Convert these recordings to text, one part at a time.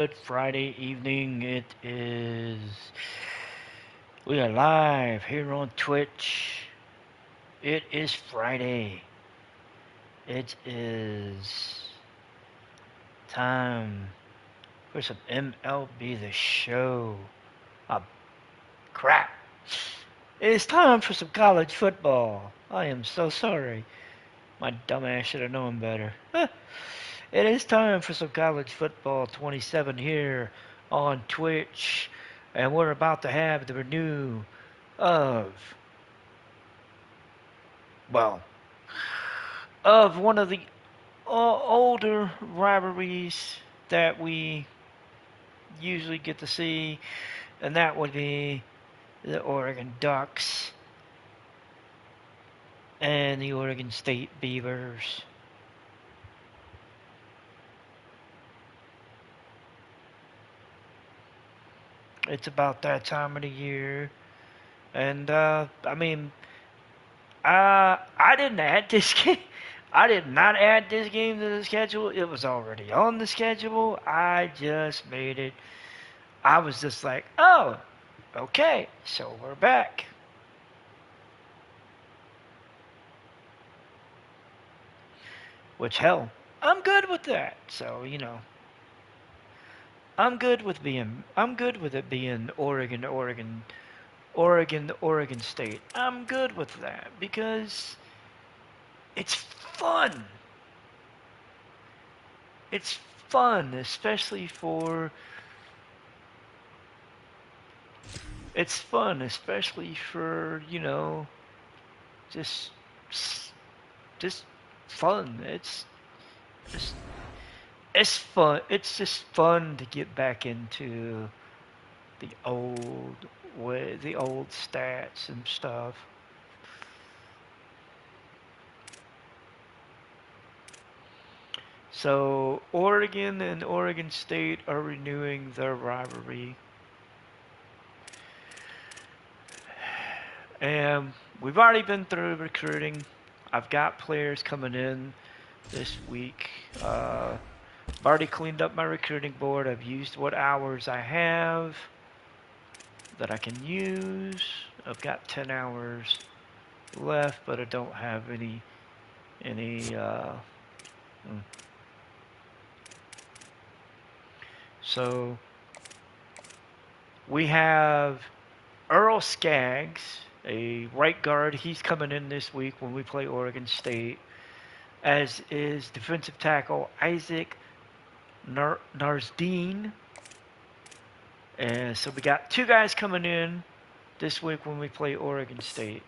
Good Friday evening. We are live here on Twitch. It is Friday. It is time for some MLB The Show. Ah, crap. It is time for some college football. I am so sorry. My dumbass should have known better. It is time for some college football 27 here on Twitch. And we're about to have the renew of, well, of one of the older rivalries that we usually get to see, and that would be the Oregon Ducks and the Oregon State Beavers. It's about that time of the year, and I didn't add this game. I did not add this game to the schedule. It was already on the schedule. I just made it. I was just like, oh, okay, so we're back. Which, hell, I'm good with that. So, I'm good with it being Oregon State. I'm good with that because it's fun. It's fun, especially for, just just fun. Just it's fun. It's just fun to get back into the old the old stats and stuff. So Oregon and Oregon State are renewing their rivalry. And we've already been through recruiting. I've got players coming in this week. I've already cleaned up my recruiting board. I've used what hours I have that I can use. I've got 10 hours left, but I don't have any So we have Earl Skaggs, a right guard. He's coming in this week when we play Oregon State, as is defensive tackle Isaac Narsdeen. And so we got two guys coming in this week when we play Oregon State.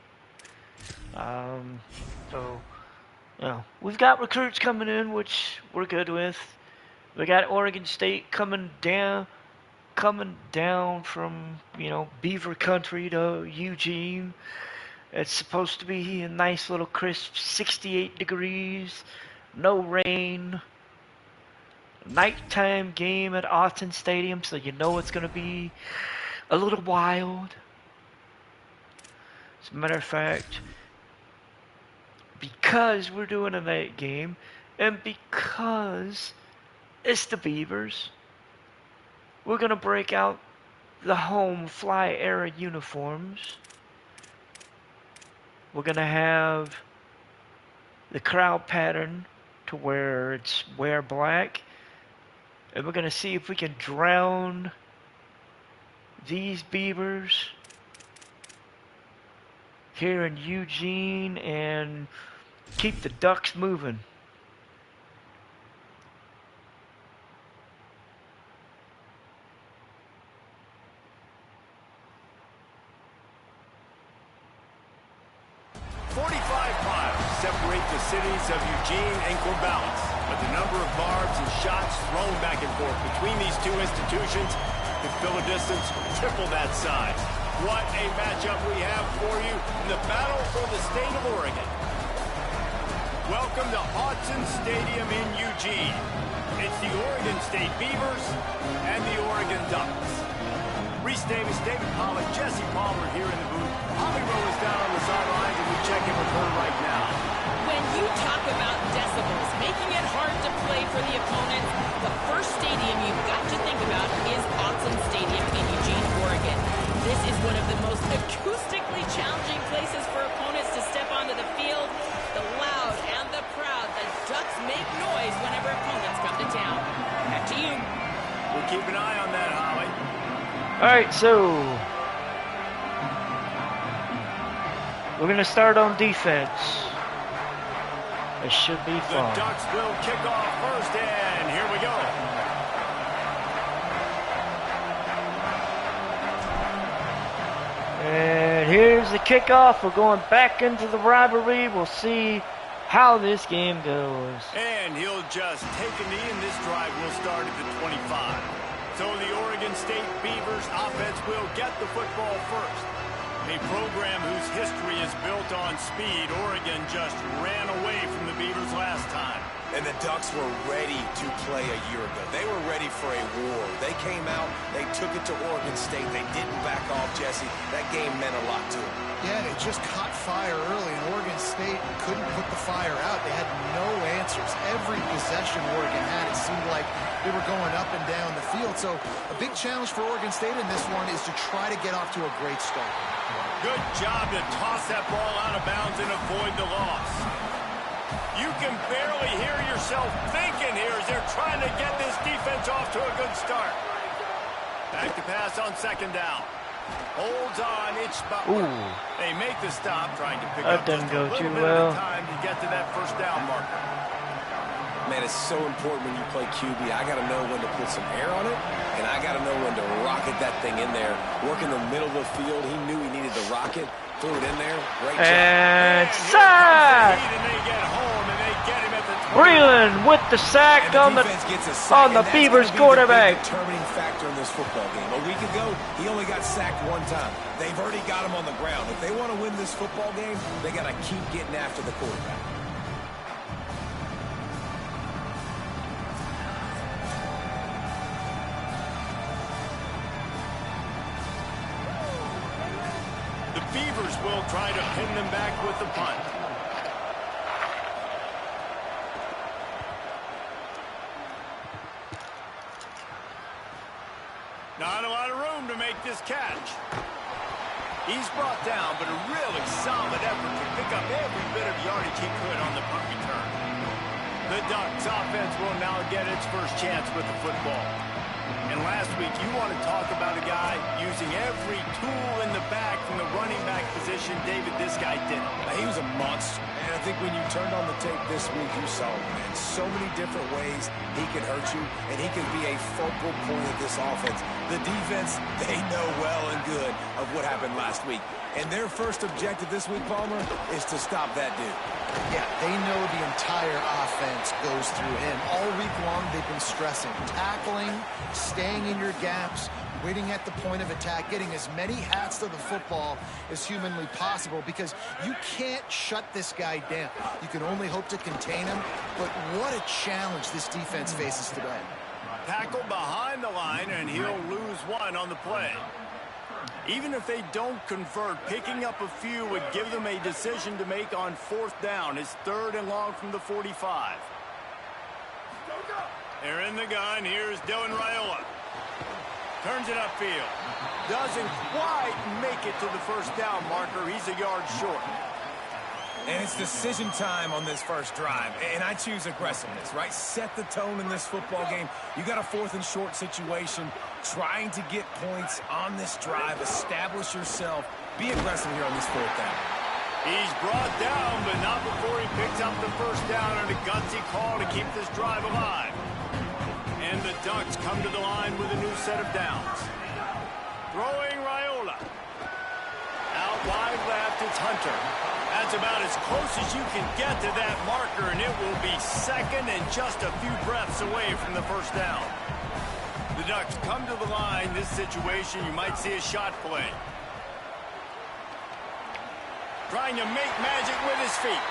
We've got recruits coming in, which we're good with. We got Oregon State coming down from, Beaver Country to Eugene. It's supposed to be a nice little crisp 68 degrees, no rain. Nighttime game at Austin Stadium, so you know it's going to be a little wild. As a matter of fact, because we're doing a night game, and because it's the Beavers, we're going to break out the home Fly era uniforms. We're going to have the crowd pattern to where it's wear black. And we're going to see if we can drown these Beavers here in Eugene and keep the Ducks moving. Separate the cities of Eugene and Corvallis, but the number of barbs and shots thrown back and forth between these two institutions could fill a distance triple that size. What a matchup we have for you in the battle for the state of Oregon. Welcome to Autzen Stadium in Eugene. It's the Oregon State Beavers and the Oregon Ducks. Reese Davis, David Pollack, Jesse Palmer here in the booth. Holly Rowe is down on the sidelines, and we check in with her right now. When you talk about decibels, making it hard to play for the opponents, the first stadium you've got to think about is Autzen Stadium in Eugene, Oregon. This is one of the most acoustically challenging places for opponents to step onto the field. The loud and the proud, the Ducks make noise whenever opponents come to town. Back to you. We'll keep an eye on that, Holly. All right, so we're going to start on defense. It should be fun. The Ducks will kick off first, and here we go. And here's the kickoff. We're going back into the rivalry. We'll see how this game goes. And he'll just take a knee, and this drive will start at the 25. So the Oregon State Beavers offense will get the football first. A program whose history is built on speed. Oregon just ran away from the Beavers last time. And the Ducks were ready to play a year ago. They were ready for a war. They came out, they took it to Oregon State. They didn't back off, Jesse. That game meant a lot to them. Yeah, it just caught fire early, and Oregon State couldn't put the fire out. They had no answers. Every possession Oregon had, it seemed like they were going up and down the field. So a big challenge for Oregon State in this one is to try to get off to a great start. Good job to toss that ball out of bounds and avoid the loss. You can barely hear yourself thinking here as they're trying to get this defense off to a good start. Back to pass on second down. Holds on, it's Butler. They make the stop, trying to pick up just a little bit of time to get to that first down marker. Man, it's so important when you play QB. I got to know when to put some air on it, and I got to know when to rocket that thing in there. Work in the middle of the field. He knew he needed to rocket. Threw it in there. Great job. And sack! Breland with the sack on the Beavers quarterback. Determining factor in this football game. A week ago, he only got sacked one time. They've already got him on the ground. If they want to win this football game, they got to keep getting after the quarterback. The Beavers will try to pin them back with the punt. Not a lot of room to make this catch. He's brought down, but a really solid effort to pick up every bit of yardage he could on the punt return. The Ducks offense will now get its first chance with the football. And last week, you want to talk about a guy using every tool in the back from the running back position. David, this guy did it. He was a monster. And I think when you turned on the tape this week, you saw him, man. So many different ways he can hurt you, and he can be a focal point of this offense. The defense, they know well and good of what happened last week. And their first objective this week, Palmer, is to stop that dude. Yeah, they know the entire offense goes through him. All week long, they've been stressing tackling, staying in your gaps, waiting at the point of attack, getting as many hats to the football as humanly possible, because you can't shut this guy down. You can only hope to contain him, but what a challenge this defense faces today. Tackle behind the line, and he'll lose one on the play. Even if they don't convert, picking up a few would give them a decision to make on fourth down. It's 3rd and long from the 45. They're in the gun. Here's Dylan Raiola. Turns it upfield. Doesn't quite make it to the first down marker. He's a yard short. And it's decision time on this first drive. And I choose aggressiveness, right? Set the tone in this football game. You got a 4th and short situation. Trying to get points on this drive. Establish yourself. Be aggressive here on this 4th down. He's brought down, but not before he picks up the first down and a gutsy call to keep this drive alive. And the Ducks come to the line with a new set of downs. Throwing Raiola. Out wide left, it's Hunter. That's about as close as you can get to that marker, and it will be 2nd and just a few breaths away from the first down. The Ducks come to the line. This situation, you might see a shot play. Trying to make magic with his feet.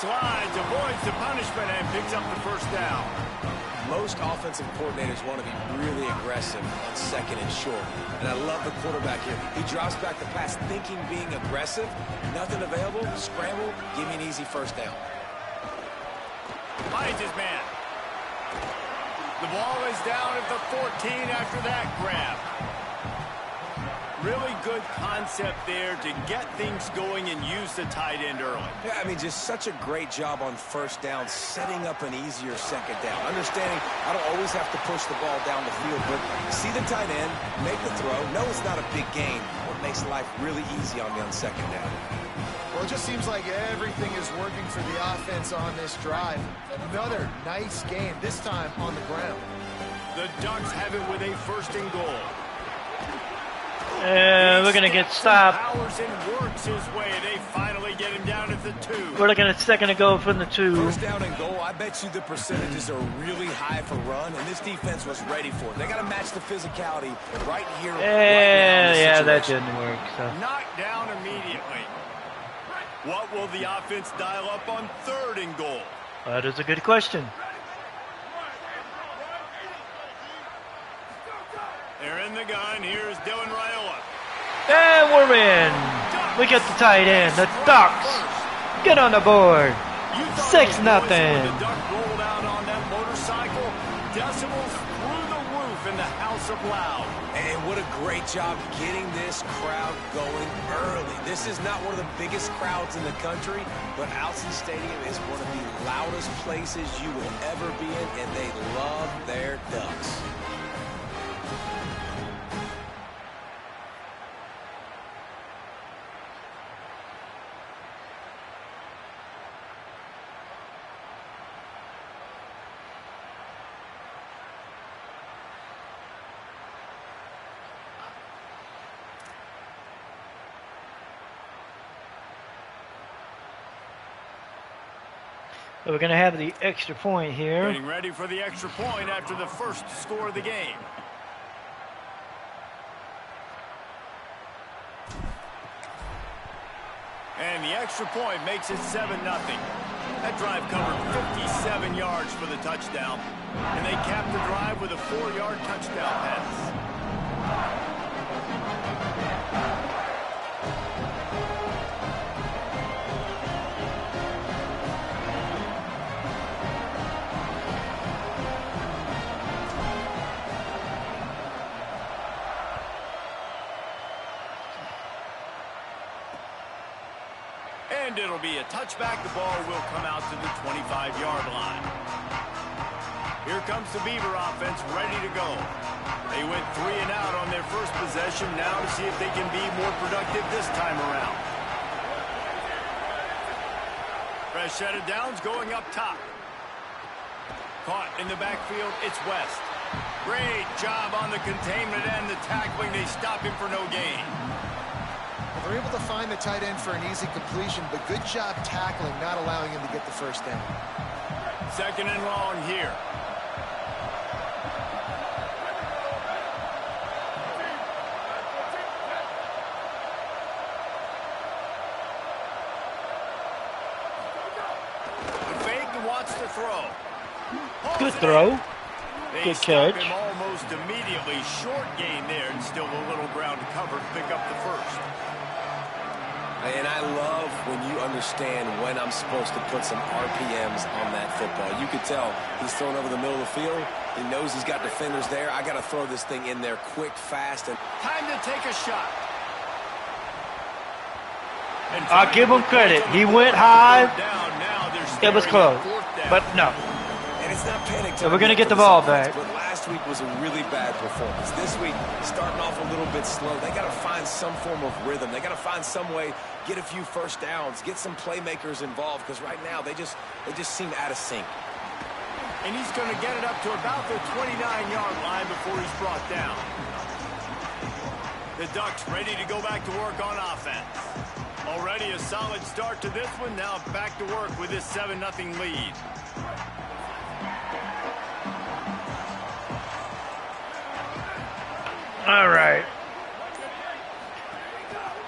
Slides, avoids the punishment, and picks up the first down. Most offensive coordinators want to be really aggressive on second and short. And I love the quarterback here. He drops back the pass thinking being aggressive. Nothing available. Scramble. Give me an easy first down. Finds his man. The ball is down at the 14 after that grab. Really good concept there to get things going and use the tight end early. Yeah, I mean, just such a great job on first down, setting up an easier second down. Understanding I don't always have to push the ball down the field, but see the tight end, make the throw. No, it's not a big gain. What makes life really easy on me on second down. Well, it just seems like everything is working for the offense on this drive. Another nice gain, this time on the ground. The Ducks have it with a first and goal. And we're going to get stopped. Powers and works his way. They finally get him down at the 2. We're looking at second and goal from the 2. First down and goal, I bet you the percentages are really high for run, and this defense was ready for it. They got to match the physicality right here. Yeah, that didn't work. So. Knocked down immediately. What will the offense dial up on third and goal? That is a good question. They're in the gun. Here's Dylan Raiola. And we're in. We get the tight end. The Ducks get on the board. 6-0. The Duck rolled out on that motorcycle. Decibels through the roof in the House of Loud. And what a great job getting this crowd going early. This is not one of the biggest crowds in the country, but Autzen Stadium is one of the loudest places you will ever be in, and they love their Ducks. So we're going to have the extra point here. Getting ready for the extra point after the first score of the game. And the extra point makes it 7-0. That drive covered 57 yards for the touchdown. And they capped the drive with a 4-yard touchdown pass. And it'll be a touchback. The ball will come out to the 25-yard line. Here comes the Beaver offense ready to go. They went 3 and out on their first possession. Now to see if they can be more productive this time around. Fresh set of downs going up top. Caught in the backfield, it's West. Great job on the containment and the tackling. They stop him for no gain. They're able to find the tight end for an easy completion, but good job tackling, not allowing him to get the first down. Second and long here. The fake wants to throw. Good throw. They Good stop catch. him almost immediately. Short gain there, and still a little ground to cover to pick up the first. And I love when you understand when I'm supposed to put some RPMs on that football. You could tell he's throwing over the middle of the field. He knows he's got defenders there. I got to throw this thing in there quick, fast, and Time to take a shot. And I'll give him credit. He went high. Down now. They're It was staring close, at 4th down. but no. And it's not panic So time we're gonna yet get for the this ball offense, back. But last week was a really bad performance. This week, starting off a little bit slow. They got to find some form of rhythm. They got to find some way, get a few first downs, get some playmakers involved. Because right now, they just seem out of sync. And he's going to get it up to about the 29-yard line before he's brought down. The Ducks ready to go back to work on offense. Already a solid start to this one. Now back to work with this 7-0 lead. All right.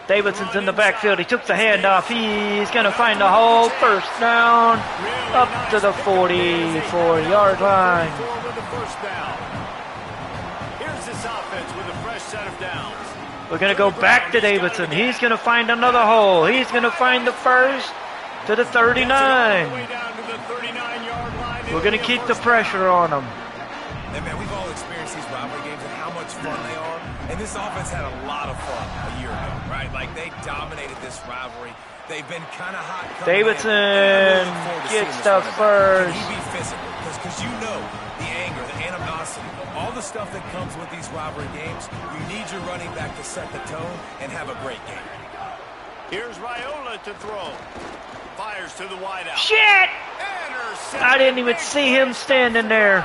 Davidson's in the backfield. He took the handoff. He's going to find the hole. First down. Up to the 44-yard line. Here's this offense with a fresh set of downs. We're going to go back to Davidson. He's going to find another hole. He's going to find the first to the 39. We're going to keep the pressure on him. And man, we've all experienced these rivalry games and how much fun they are. And this offense had a lot of fun a year ago, right? Like, they dominated this rivalry. They've been kind of hot. Davidson gets the first. Can he be physical? Because you know the anger, the animosity, all the stuff that comes with these rivalry games. You need your running back to set the tone and have a great game. Here's Raiola to throw. Fires to the wideout. Shit! I didn't even see him standing there.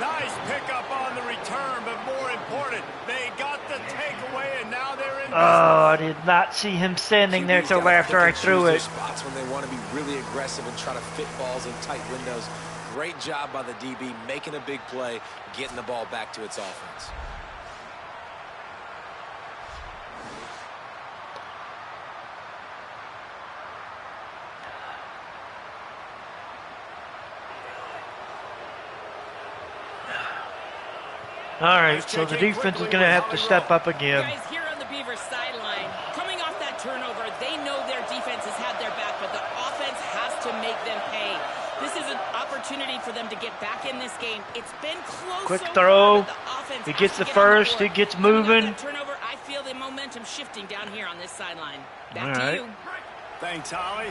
Nice pickup on the return, but more important, they got the takeaway, and now they're in. Oh, I did not see him standing there till after I threw it. Spots when they want to be really aggressive and try to fit balls in tight windows. Great job by the DB, making a big play, getting the ball back to its offense. All right, so the defense is going to have to step up again. Guys, here on the Beavers sideline, coming off that turnover, they know their defense has had their back, but the offense has to make them pay. This is an opportunity for them to get back in this game. It's been close. Quick so throw. far, but the offense He has gets to the get on first. board. He gets Coming off moving. that turnover, I feel the momentum shifting down here on this sideline. Back All to right. you. Thanks, Holly.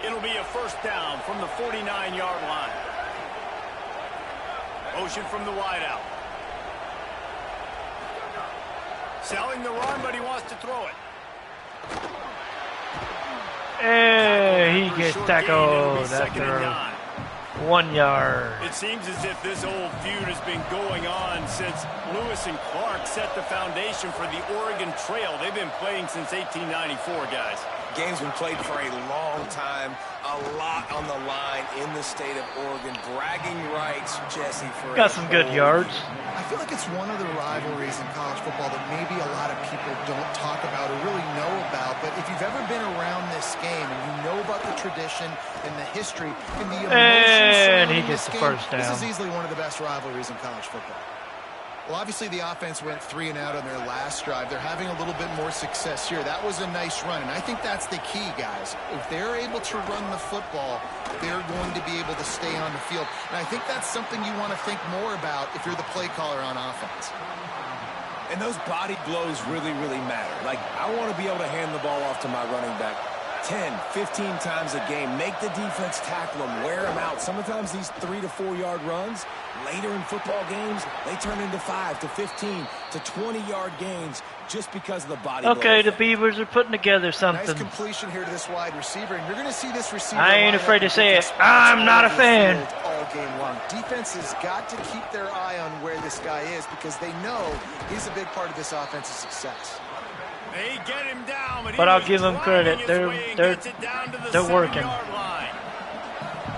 It'll be a first down from the 49-yard line. Motion from the wideout. Selling the run, but he wants to throw it. He gets tackled Second and after 9. 1 yard. It seems as if this old feud has been going on since Lewis and Clark set the foundation for the Oregon Trail. They've been playing since 1894, guys. Game's been played for a long time, a lot on the line in the state of Oregon. Bragging rights, Jesse, for Got some good yards. I feel like it's one of the rivalries in college football that maybe a lot of people don't talk about or really know about. But if you've ever been around this game and you know about the tradition and the history and the emotion And he surrounding gets this the game, first this down. is easily one of the best rivalries in college football. Well, obviously the offense went 3 and out on their last drive. They're having a little bit more success here. That was a nice run, and I think that's the key, guys. If they're able to run the football, they're going to be able to stay on the field. And I think that's something you want to think more about if you're the play caller on offense. And those body blows really, really matter. Like, I want to be able to hand the ball off to my running back 10, 15 times a game. Make the defense tackle them, wear them out. Sometimes these 3 to 4 yard runs, later in football games, they turn into 5 to 15 to 20-yard gains just because of the body Okay, blow. the Beavers are putting together Nice something. completion here to this wide receiver, and you're going to see this receiver. I ain't line afraid up to in say different it. spots I'm not a all over the fan. field all game long. Defense has got to keep their eye on where this guy is because they know he's a big part of this offense's success. They get him down, But he I'll was give them driving credit. his They're- way and they're- gets it down to the they're working. 7-yard line.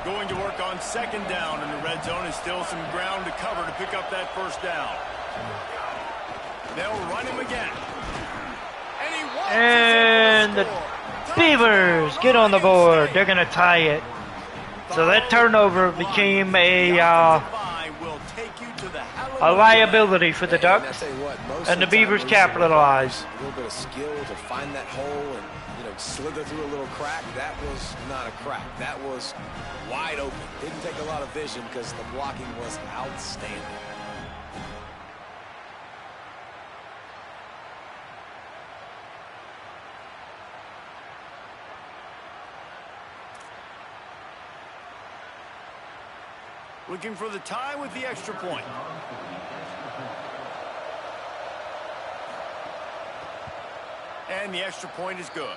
Going to work on second down in the red zone, and still some ground to cover to pick up that first down. They'll run him again. And he walks And the Beavers get on the board. They're going to tie it. So that turnover became a liability for the Ducks. And the Beavers capitalized. A little bit of skill to find that hole and, slither through a little crack. That was not a crack. That was wide open. Didn't take a lot of vision because the blocking was outstanding. Looking for the tie with the extra point. And the extra point is good.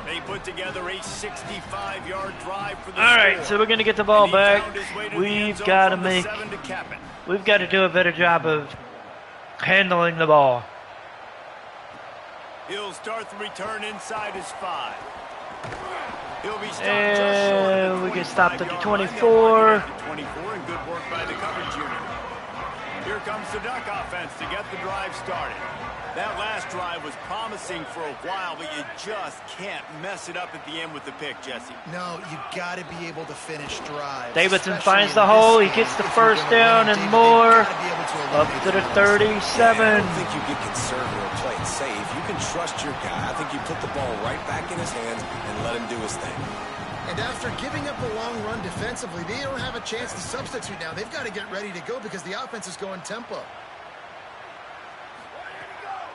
They put together a 65-yard drive for the All right, score. so we're going to get the ball And he back. found his way to the end We've zone got to from the make, 7 to cap it. we've got to do a better job of handling the ball. He'll start the return inside his 5. He'll be stopped And just short of the we get stopped at the 25-yard line. They'll 24. line him at the 24, and good work by the coverage unit. Here comes the Duck offense to get the drive started. That last drive was promising for a while, but you just can't mess it up at the end with the pick, Jesse. No, you got to be able to finish drives. Davidson finds the hole. He gets the first down and more. Up to the 37. I don't think you get conservative or play it safe. You can trust your guy. I think you put the ball right back in his hands and let him do his thing. And after giving up a long run defensively, they don't have a chance to substitute now. They've got to get ready to go because the offense is going tempo.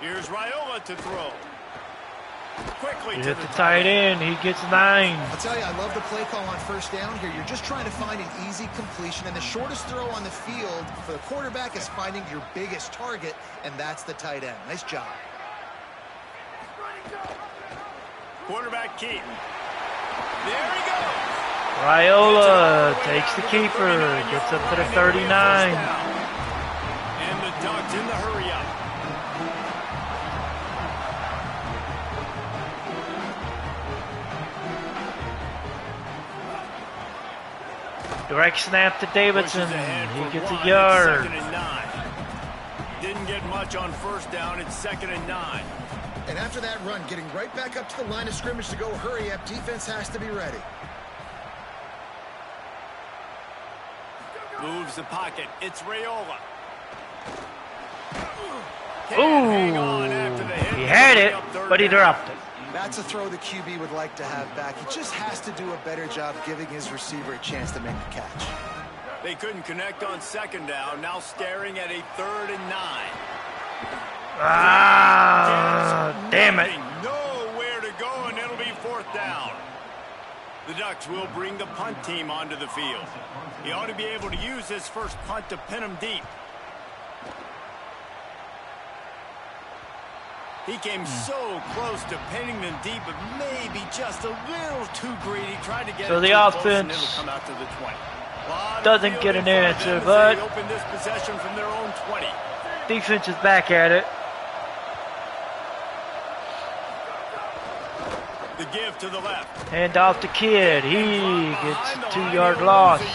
Here's Raiola to throw. Quickly He to hit the tight end. He gets 9. I'll tell you, I love the play call on first down here. You're just trying to find an easy completion, and the shortest throw on the field for the quarterback is finding your biggest target, and that's the tight end. Nice job. Quarterback Keaton. There he goes. Raiola takes the keeper. Gets up to the 39. And the Ducks in the hurry up. Direct snap to Davidson. He gets a 1, yard. 2nd and 9. Didn't get much on first down. It's 2nd and 9. And after that run, getting right back up to the line of scrimmage to go hurry up, defense has to be ready. Moves the pocket. It's Raiola. Ooh, he had it, but he dropped it. That's a throw the QB would like to have back. He just has to do a better job giving his receiver a chance to make the catch. They couldn't connect on 2nd down. Now staring at a 3rd and 9. Ah, damn it. Nowhere to go, and it'll be 4th down. The Ducks will bring the punt team onto the field. He ought to be able to use his first punt to pin him deep. He came so close to pinning them deep, but maybe just a little too greedy. Tried to get so it the too close, offense and it'll come out to the 20. doesn't get an answer, but they open this possession from their own 20. defense is back at it. The give to the left. Hand off to Kidd. He gets a 2-yard loss. You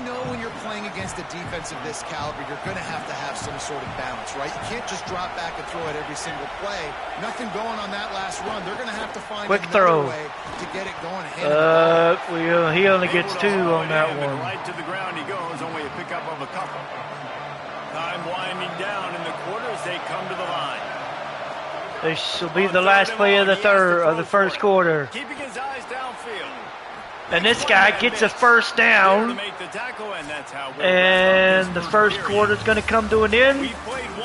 know when you're playing against a defense of this caliber, you're going to have some sort of balance, right? You can't just drop back and throw it every single play. Nothing going on that last run. They're going to have to find Quick another throw. way to get it going. He only gets 2 on that one. Right to the ground he goes, only a pickup of a couple. Time winding down in the quarter as they come to the line. This will be the last play of the first quarter. Keeping his eyes downfield. And this guy gets a first down. And the first quarter is going to come to an end.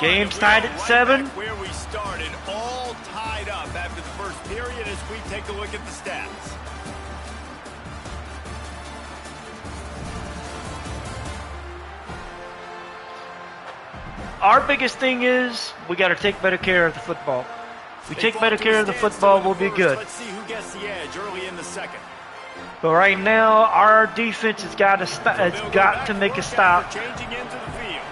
Game's tied at 7. Where we started, all tied up after the first period as we take a look at the stats. Our biggest thing is we got to take better care of the football. We take better care of the football, we'll be good. Let's see who gets the edge early in the second. But right now, our defense has got to make a stop. Changing into the field.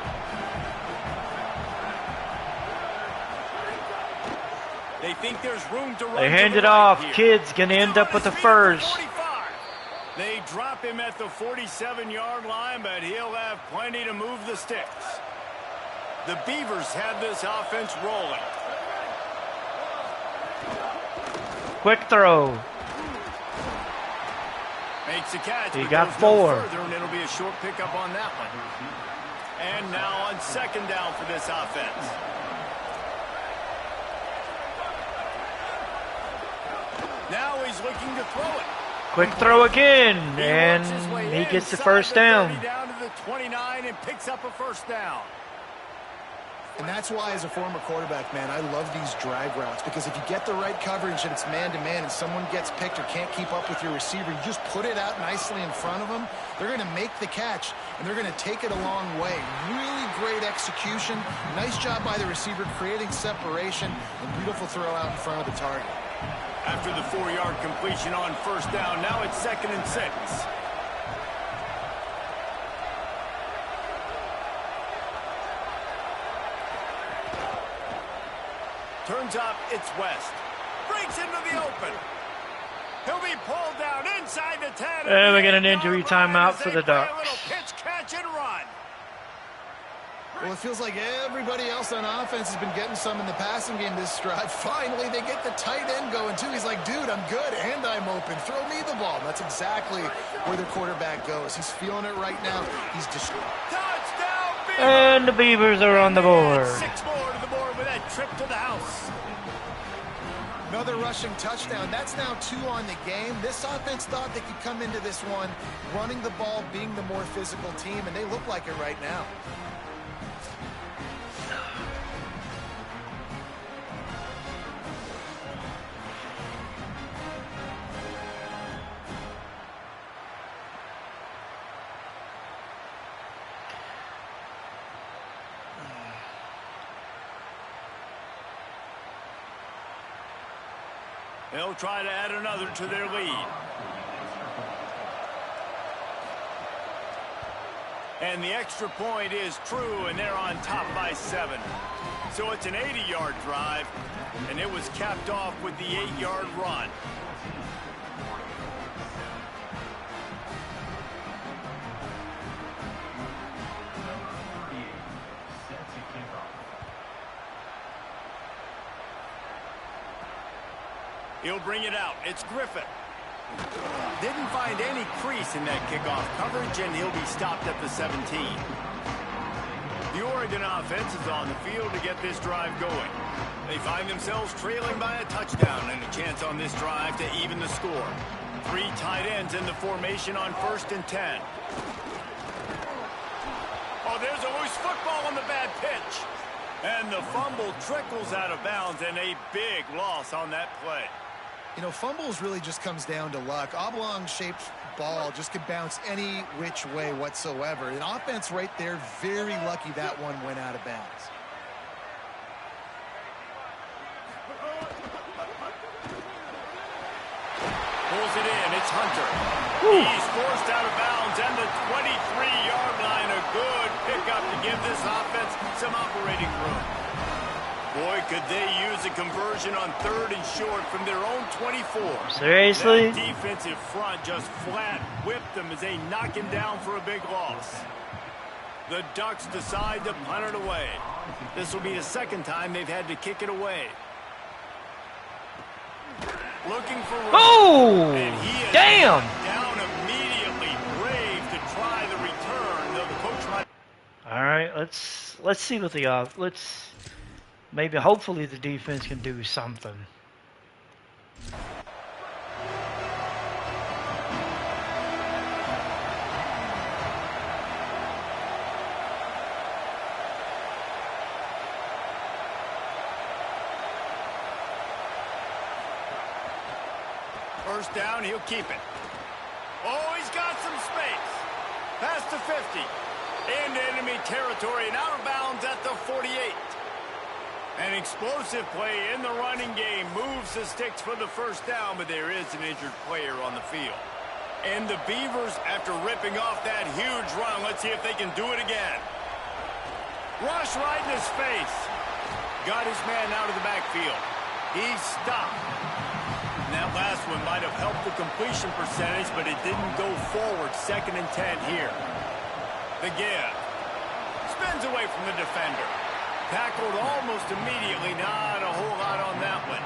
They think there's room to run. They hand it off. Kidd's going to end up with the first. They drop him at the 47-yard line, but he'll have plenty to move the sticks. The Beavers have this offense rolling. Quick throw. Makes a catch. He got 4. Further, and it'll be a short pickup on that one. And now on 2nd down for this offense. Now he's looking to throw it. Quick throw again, and he gets the first down. Down to the 29 and picks up a first down. And that's why, as a former quarterback, man, I love these drag routes, because if you get the right coverage and it's man-to-man and someone gets picked or can't keep up with your receiver, you just put it out nicely in front of them. They're going to make the catch, and they're going to take it a long way. Really great execution. Nice job by the receiver creating separation, and beautiful throw out in front of the target. After the 4-yard completion on first down, now it's 2nd and 6. Turns up, it's West. Breaks into the open. He'll be pulled down inside the 10. And we get an injury timeout for the Ducks. Pitch, catch, and run. Well, it feels like everybody else on offense has been getting some in the passing game this drive. Finally, they get the tight end going, too. He's like, dude, I'm good, and I'm open. Throw me the ball. That's exactly where the quarterback goes. He's feeling it right now. He's destroyed. Touchdown, Beavers! And the Beavers are on the board. 6 more to the board with that trip to the house. Another rushing touchdown. That's now 2 on the game. This offense thought they could come into this one running the ball, being the more physical team, and they look like it right now. They'll try to add another to their lead. And the extra point is true, and they're on top by 7. So it's an 80-yard drive, and it was capped off with the 8-yard run. He'll bring it out. It's Griffin. Didn't find any crease in that kickoff coverage, and he'll be stopped at the 17. The Oregon offense is on the field to get this drive going. They find themselves trailing by a touchdown and a chance on this drive to even the score. 3 tight ends in the formation on 1st and 10. Oh, there's a loose football on the bad pitch. And the fumble trickles out of bounds, and a big loss on that play. You know, fumbles really just comes down to luck. Oblong-shaped ball just could bounce any which way whatsoever. An offense right there, very lucky that one went out of bounds. Pulls it in. It's Hunter. Woo. He's forced out of bounds, and the 23-yard line. A good pickup to give this offense some operating room. Boy, could they use a conversion on 3rd and short from their own 24. Seriously? That defensive front just flat whipped them as they knock him down for a big loss. The Ducks decide to punt it away. This will be the 2nd time they've had to kick it away. Looking for Rowe. Oh! And he is Damn! down immediately. Brave to try the return, though the coach might. All right, let's see what the maybe hopefully the defense can do something. First down, he'll keep it. Oh, he's got some space. Past the 50. Into enemy territory and out of bounds at the 48. An explosive play in the running game moves the sticks for the first down, but there is an injured player on the field. And the Beavers, after ripping off that huge run, let's see if they can do it again. Rush right in his face. Got his man out of the backfield. He's stopped. And that last one might have helped the completion percentage, but it didn't go forward. 2nd and 10 here. The give. Spins away from the defender. Tackled almost immediately. Not a whole lot on that one.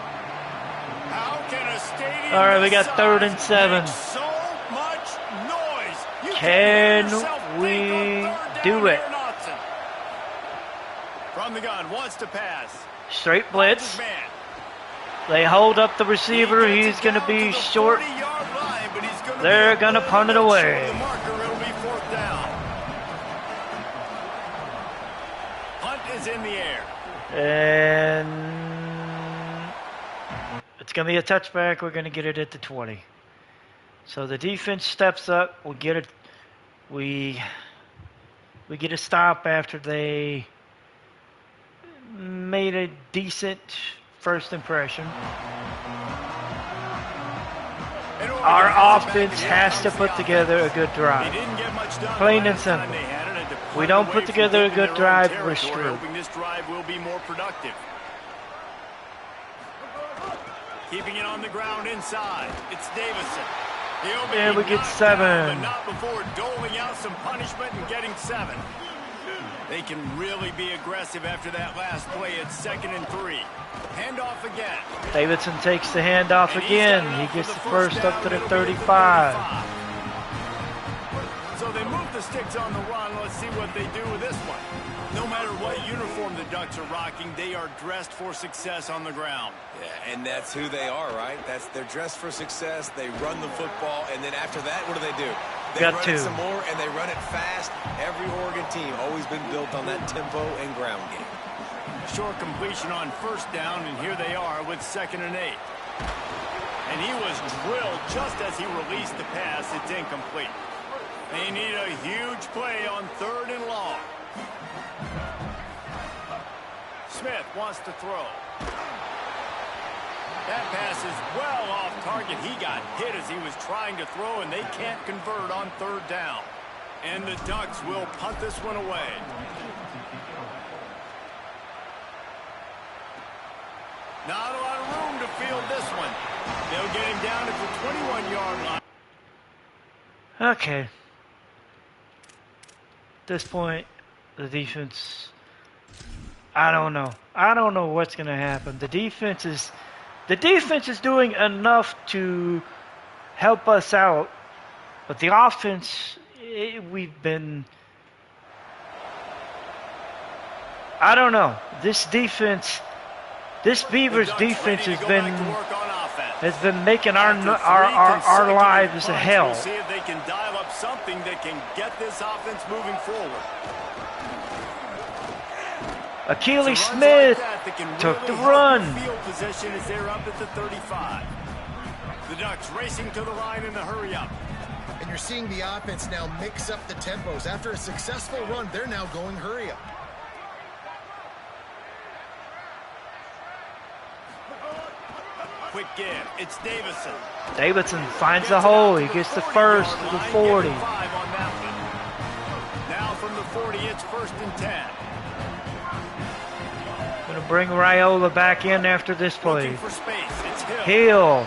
How can a stadium All right, we got 3rd and 7. make so much noise? You Can hear yourself we think on 3rd do down it? here, Knotson. From the gun, wants to pass. Straight blitz. His man. They hold up the receiver. He gets He's it going to down be the short. 40-yard line, but he's gonna They're be going to a punt it little bit away. short of the marker. It'll be 4th down. Punt is in the air. And it's going to be a touchback. We're going to get it at the 20. So the defense steps up. We get it. We get a stop after they made a decent first impression. Our offense has to put together a good drive. Plain and simple. We don't put together a good drive, we're screwed. Hoping this drive will be more productive. Keeping it on the ground inside. It's Davison. Yeah, we get 7. But not before doling out some punishment and getting 7. They can really be aggressive after that last play. It's 2nd and 3. Handoff again. Davidson takes the handoff again. He gets the first up to the 35. So they move the sticks on the run. Let's see what they do with this one. No matter what uniform the Ducks are rocking, they are dressed for success on the ground. Yeah, and that's who they are, right? They're dressed for success. They run the football, and then after that, what do? They run it some more, and they run it fast. Every Oregon team always been built on that tempo and ground game. Short completion on 1st down, and here they are with 2nd and 8. And he was drilled just as he released the pass. It's incomplete. They need a huge play on 3rd and long. Smith wants to throw. That pass is well off target. He got hit as he was trying to throw, and they can't convert on 3rd down. And the Ducks will punt this one away. Not a lot of room to field this one. They'll get him down at the 21-yard line. Okay. At this point, the defense, I don't know. I don't know what's going to happen. The defense is doing enough to help us out, but the offense, I don't know. This Beavers defense has been making our lives a hell. See if they can dial up something that can get this offense moving forward. Achilles Smith took the run. Field position as they're up at the 35. The Ducks racing to the line in the hurry up. And you're seeing the offense now mix up the tempos. After a successful run, they're now going hurry up. Quick give. It's Davison. Davidson finds the hole. He gets the first to the 40. Now from the 40, it's 1st and 10. Going to bring Raiola back in after this play. Looking for space. It's Hill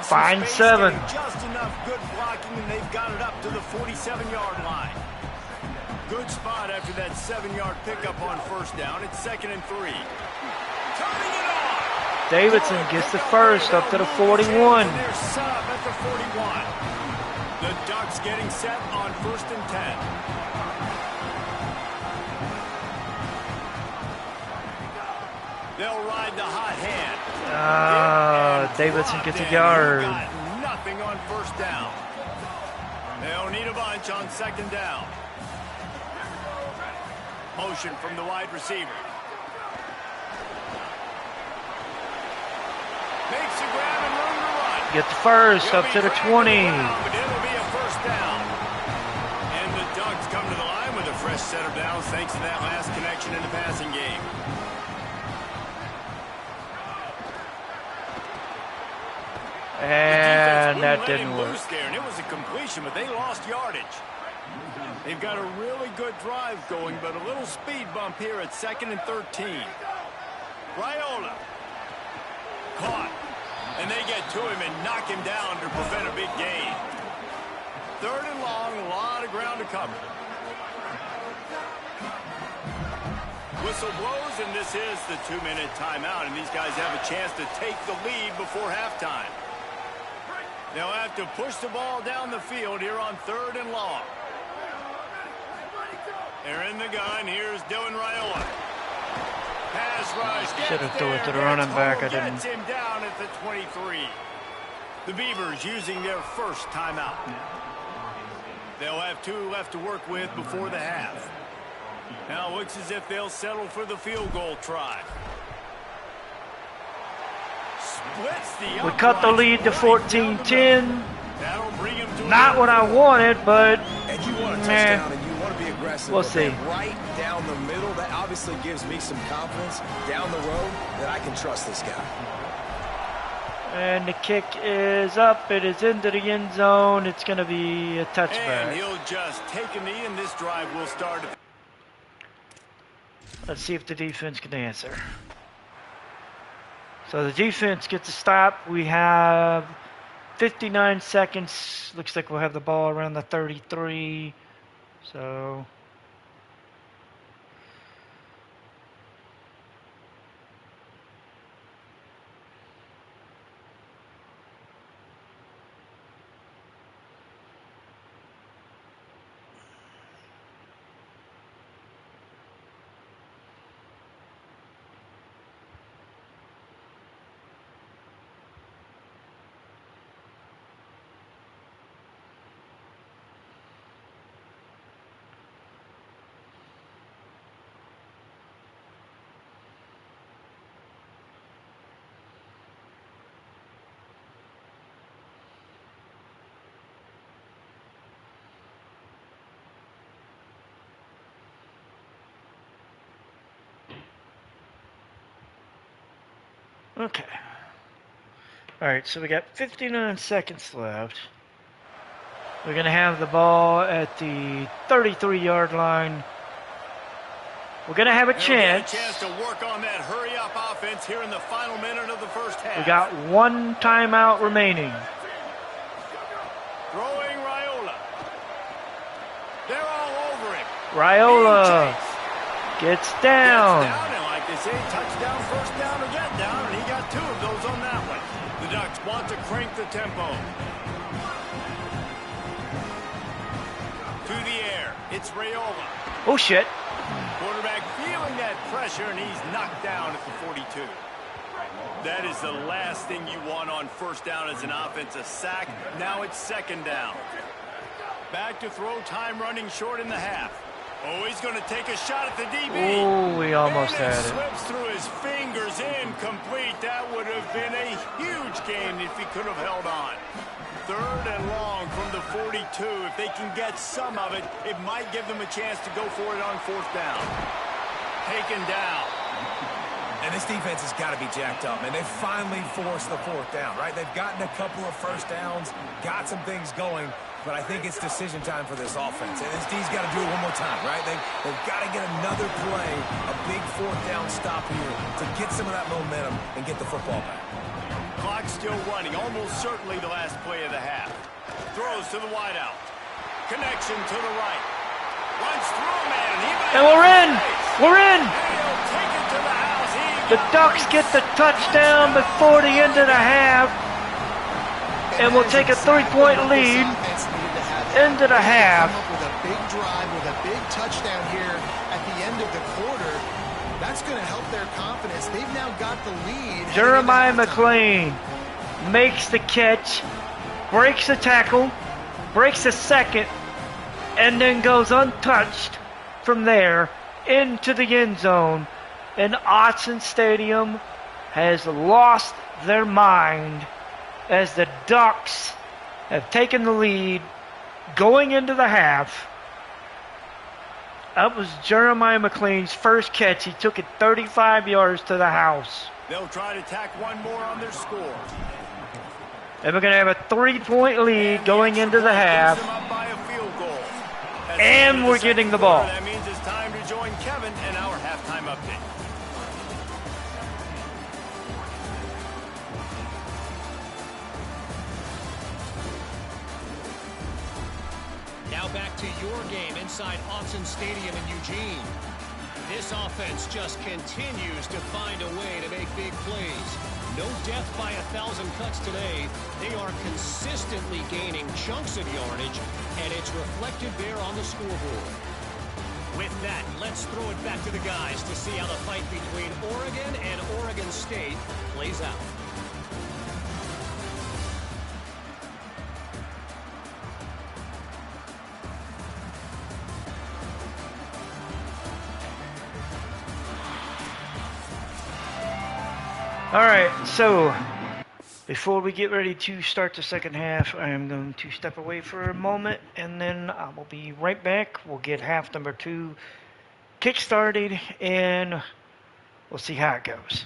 finds 7. Just enough good blocking, and they've got it up to the 47-yard line. Good spot after that 7-yard pickup on 1st down. It's 2nd and 3. Turning it on. Davidson gets the first up to the 41. And they're set up at the 41. The Ducks getting set on 1st and 10. They'll ride the hot hand. Davidson gets a yard. Got nothing on 1st down. They'll need a bunch on 2nd down. Motion from the wide receiver. Makes a grab and room to run. Get the first up to the 20. But it'll be a 1st down. And the Ducks come to the line with a fresh set of downs thanks to that last connection in the passing game. And that didn't work. There, and it was a completion, but they lost yardage. They've got a really good drive going, but a little speed bump here at 2nd and 13. Raiola. Caught. And they get to him and knock him down to prevent a big gain. 3rd and long, a lot of ground to cover. Whistle blows, and this is the 2-minute timeout, and these guys have a chance to take the lead before halftime. They'll have to push the ball down the field here on 3rd and long. They're in the gun. Here's Dylan Raiola. Pass rush. Should have thrown it to the running back. I didn't. Gets him down at the 23. The Beavers using their first timeout. They'll have 2 left to work with before the half. Now it looks as if they'll settle for the field goal try. We cut the lead to 14-10. Not what I wanted, but And you want a touchdown, and you want to be aggressive. We'll see. Right down the middle, that obviously gives me some confidence down the road that I can trust this guy. And the kick is up. It is into the end zone. It's going to be a touchback. And he'll just take a knee, and this drive will start. Let's see if the defense can answer. So the defense gets a stop. We have 59 seconds. Looks like we'll have the ball around the 33. So Okay. Alright, so we got 59 seconds left. We're going to have the ball at the 33-yard line. We're going to have a chance. A chance to work on that hurry-up offense here in the final minute of the first half. We got one timeout remaining. Throwing Raiola. They're all over him. Raiola gets down. And like they say, touchdown, first down, or get down, and he got 2 of those on that one. The Ducks want to crank the tempo. To the air, it's Raiola. Oh, shit. Quarterback feeling that pressure, and he's knocked down at the 42. That is the last thing you want on first down as an offense, a sack. Now it's second down. Back to throw, time running short in the half. Oh, he's going to take a shot at the DB. Oh, we almost had it. Slips through his fingers, incomplete. That would have been a huge gain if he could have held on. Third and long from the 42. If they can get some of it, it might give them a chance to go for it on fourth down. Taken down. And this defense has got to be jacked up, and they finally forced the fourth down, right? They've gotten a couple of first downs, got some things going, but I think it's decision time for this offense. And this D's got to do it one more time, right? They've got to get another play, a big fourth down stop here to get some of that momentum and get the football back. Clock still running, almost certainly the last play of the half. Throws to the wideout. Connection to the right. Runs through a man, and we're in! We're in! Take it to the house. The Ducks get the touchdown before the end of the half, and we'll take a 3-point lead into the half. With a big drive, with a big touchdown here at the end of the quarter, that's going to help their confidence. They've now got the lead. Jeremiah McLean makes the catch, breaks the tackle, breaks the second, and then goes untouched from there into the end zone. And Autzen Stadium has lost their mind as the Ducks have taken the lead going into the half. That was Jeremiah McLean's first catch. He took it 35 yards to the house. They'll try to tack one more on their score. And we're going to have a 3-point lead going into the half. And we're getting the ball. That means it's time to join Kevin in our halftime update. Now back to your game inside Autzen Stadium in Eugene. This offense just continues to find a way to make big plays. No death by 1,000 cuts today. They are consistently gaining chunks of yardage, and it's reflected there on the scoreboard. With that, let's throw it back to the guys to see how the fight between Oregon and Oregon State plays out. All right, so before we get ready to start the second half, I am going to step away for a moment, and then I will be right back. We'll get half number 2 kick-started, and we'll see how it goes.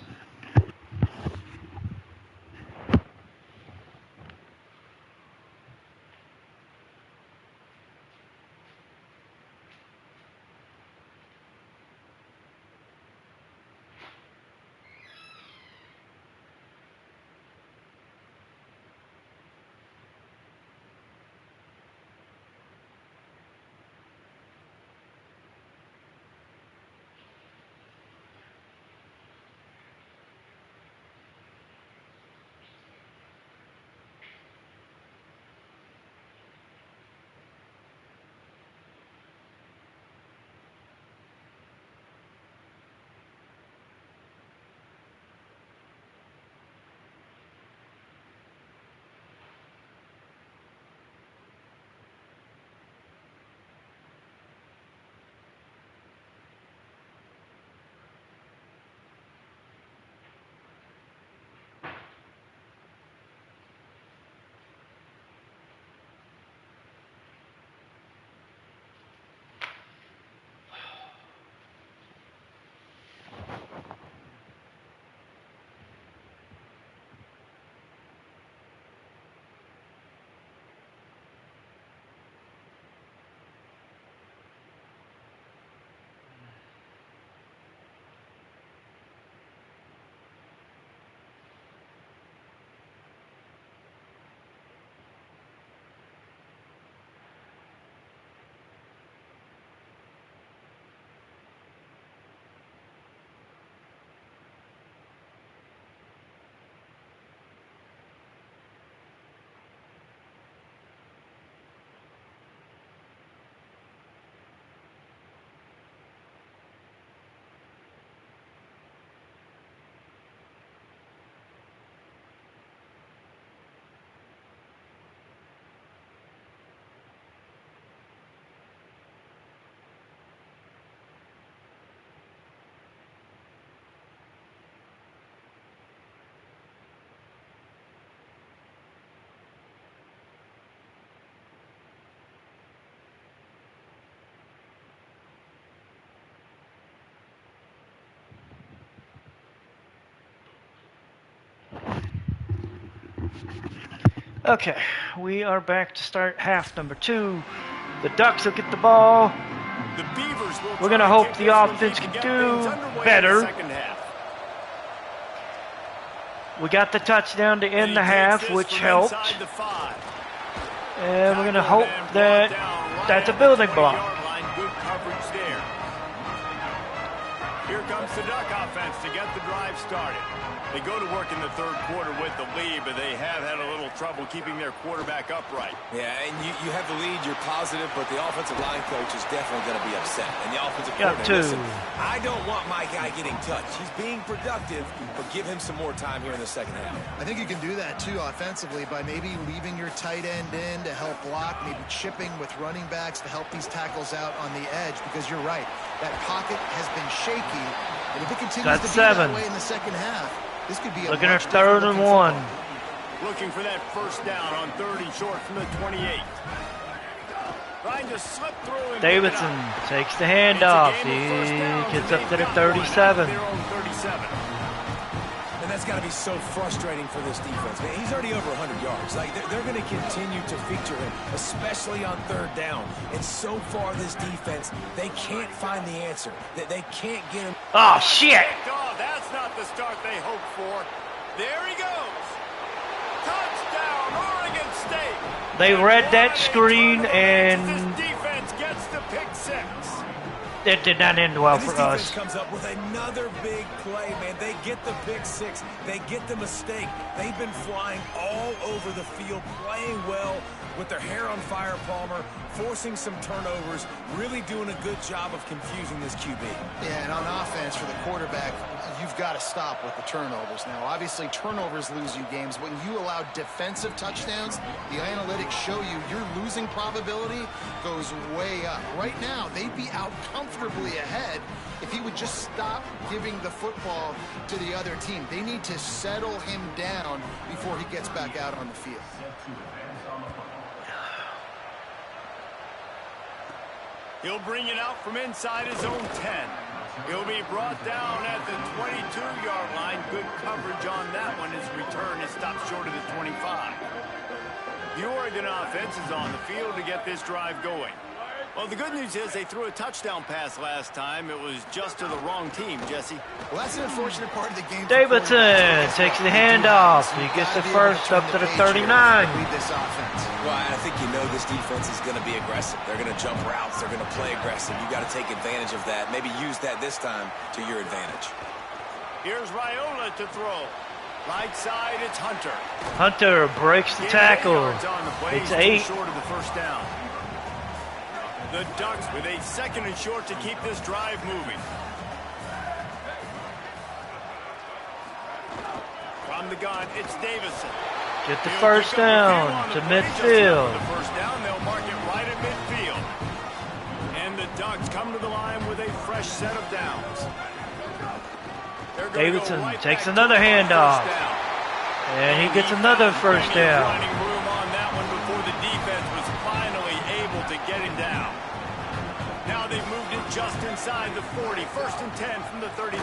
Okay, we are back to start half number 2. The Ducks will get the ball. The Beavers will We're going to try hope kick the this one offense deep can to get things do underway in the better. second half. We got the touchdown to And end he the takes half, this which from helped. inside the 5. And we're going to Tackled hope and that brought down right that's a at the building block. 20-yard line. Good coverage there. Here comes the Duck offense to get the drive started. They go to work in the third quarter with the lead, but they have had a little trouble keeping their quarterback upright. Yeah, and you have the lead, you're positive, but the offensive line coach is definitely going to be upset. And the offensive coordinator, listen, I don't want my guy getting touched. He's being productive, but give him some more time here in the second half. I think you can do that, too, offensively, by maybe leaving your tight end in to help block, maybe chipping with running backs to help these tackles out on the edge, because you're right. That pocket has been shaky, and if it continues to be that way in the second half, this could be a looking at 3rd and 1. Looking for that first down on 3rd and short from the 28. Trying to slip through and Davidson takes the handoff. He gets up to the 37. And that's got to be so frustrating for this defense. Man, he's already over 100 yards. Like, they're going to continue to feature him, especially on 3rd down. And so far, this defense, they can't find the answer. They can't get him. Oh, shit. Oh, that's not the start they hoped for. There he goes. Touchdown, Oregon State. They read that screen, and This defense gets the pick 6. it did not end well for us. This defense comes up with another big play, man. They get the pick 6. They get the mistake. They've been flying all over the field, playing well with their hair on fire, Palmer, forcing some turnovers, really doing a good job of confusing this QB. Yeah, and on offense for the quarterback, you've got to stop with the turnovers. Now, obviously, turnovers lose you games. When you allow defensive touchdowns, the analytics show you your losing probability goes way up. Right now, they'd be out comfortably ahead if he would just stop giving the football to the other team. They need to settle him down before he gets back out on the field. He'll bring it out from inside his own 10. He'll be brought down at the 22-yard line. Good coverage on that one. His return is stopped short of the 25. The Oregon offense is on the field to get this drive going. Well, the good news is they threw a touchdown pass last time. It was just to the wrong team, Jesse. Well, that's an unfortunate part of the game. Davidson takes the handoff. He gets the first up to the 39. Lead this offense. Well, I think you know this defense is going to be aggressive. They're going to jump routes. They're going to play aggressive. You got to take advantage of that. Maybe use that this time to your advantage. Here's Raiola to throw. Right side, it's Hunter. Hunter breaks the tackle. It's 8. Short of the first down. The Ducks with a 2nd and short to keep this drive moving. From the gun, it's Davison. Get the first down to midfield. The first down, they'll mark it right at midfield. And the Ducks come to the line with a fresh set of downs. Davidson takes another handoff. And he gets another first down. Running room on that one before the defense was finally able to get him down. Now they've moved it just inside the 40. 1st and 10 from the 39.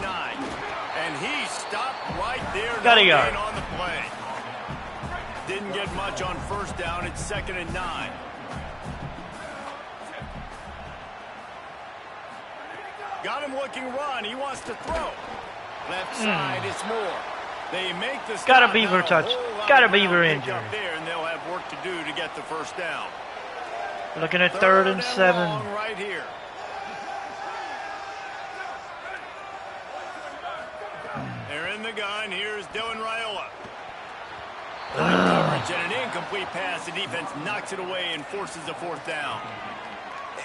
And he stopped right there. Got a yard on the play. Didn't get much on first down. It's 2nd and 9. Got him looking run. He wants to throw. Left side, it's Moore. They make the stop. Got a Beaver touch. Got a Beaver injury. There, and they'll have work to do to get the first down. Looking at 3rd and 7. Right here. They're in the gun. Here's Dylan Raiola. Coverage and an incomplete pass. The defense knocks it away and forces a 4th down.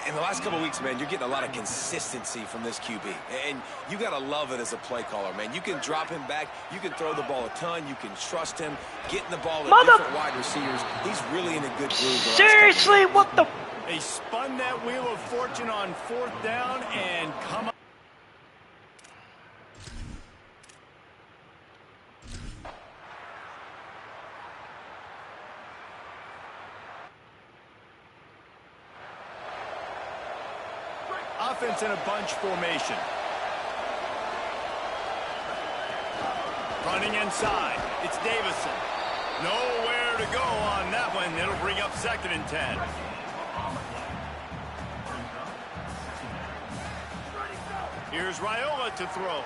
In the last couple of weeks, man, you're getting a lot of consistency from this QB. And you got to love it as a play caller, man. You can drop him back. You can throw the ball a ton. You can trust him. Getting the ball to different wide receivers. He's really in a good groove. Seriously, what the? They spun that wheel of fortune on 4th down and come up. Offense in a bunch formation. Running inside. It's Davison. Nowhere to go on that one. It'll bring up 2nd and 10. Here's Raiola to throw.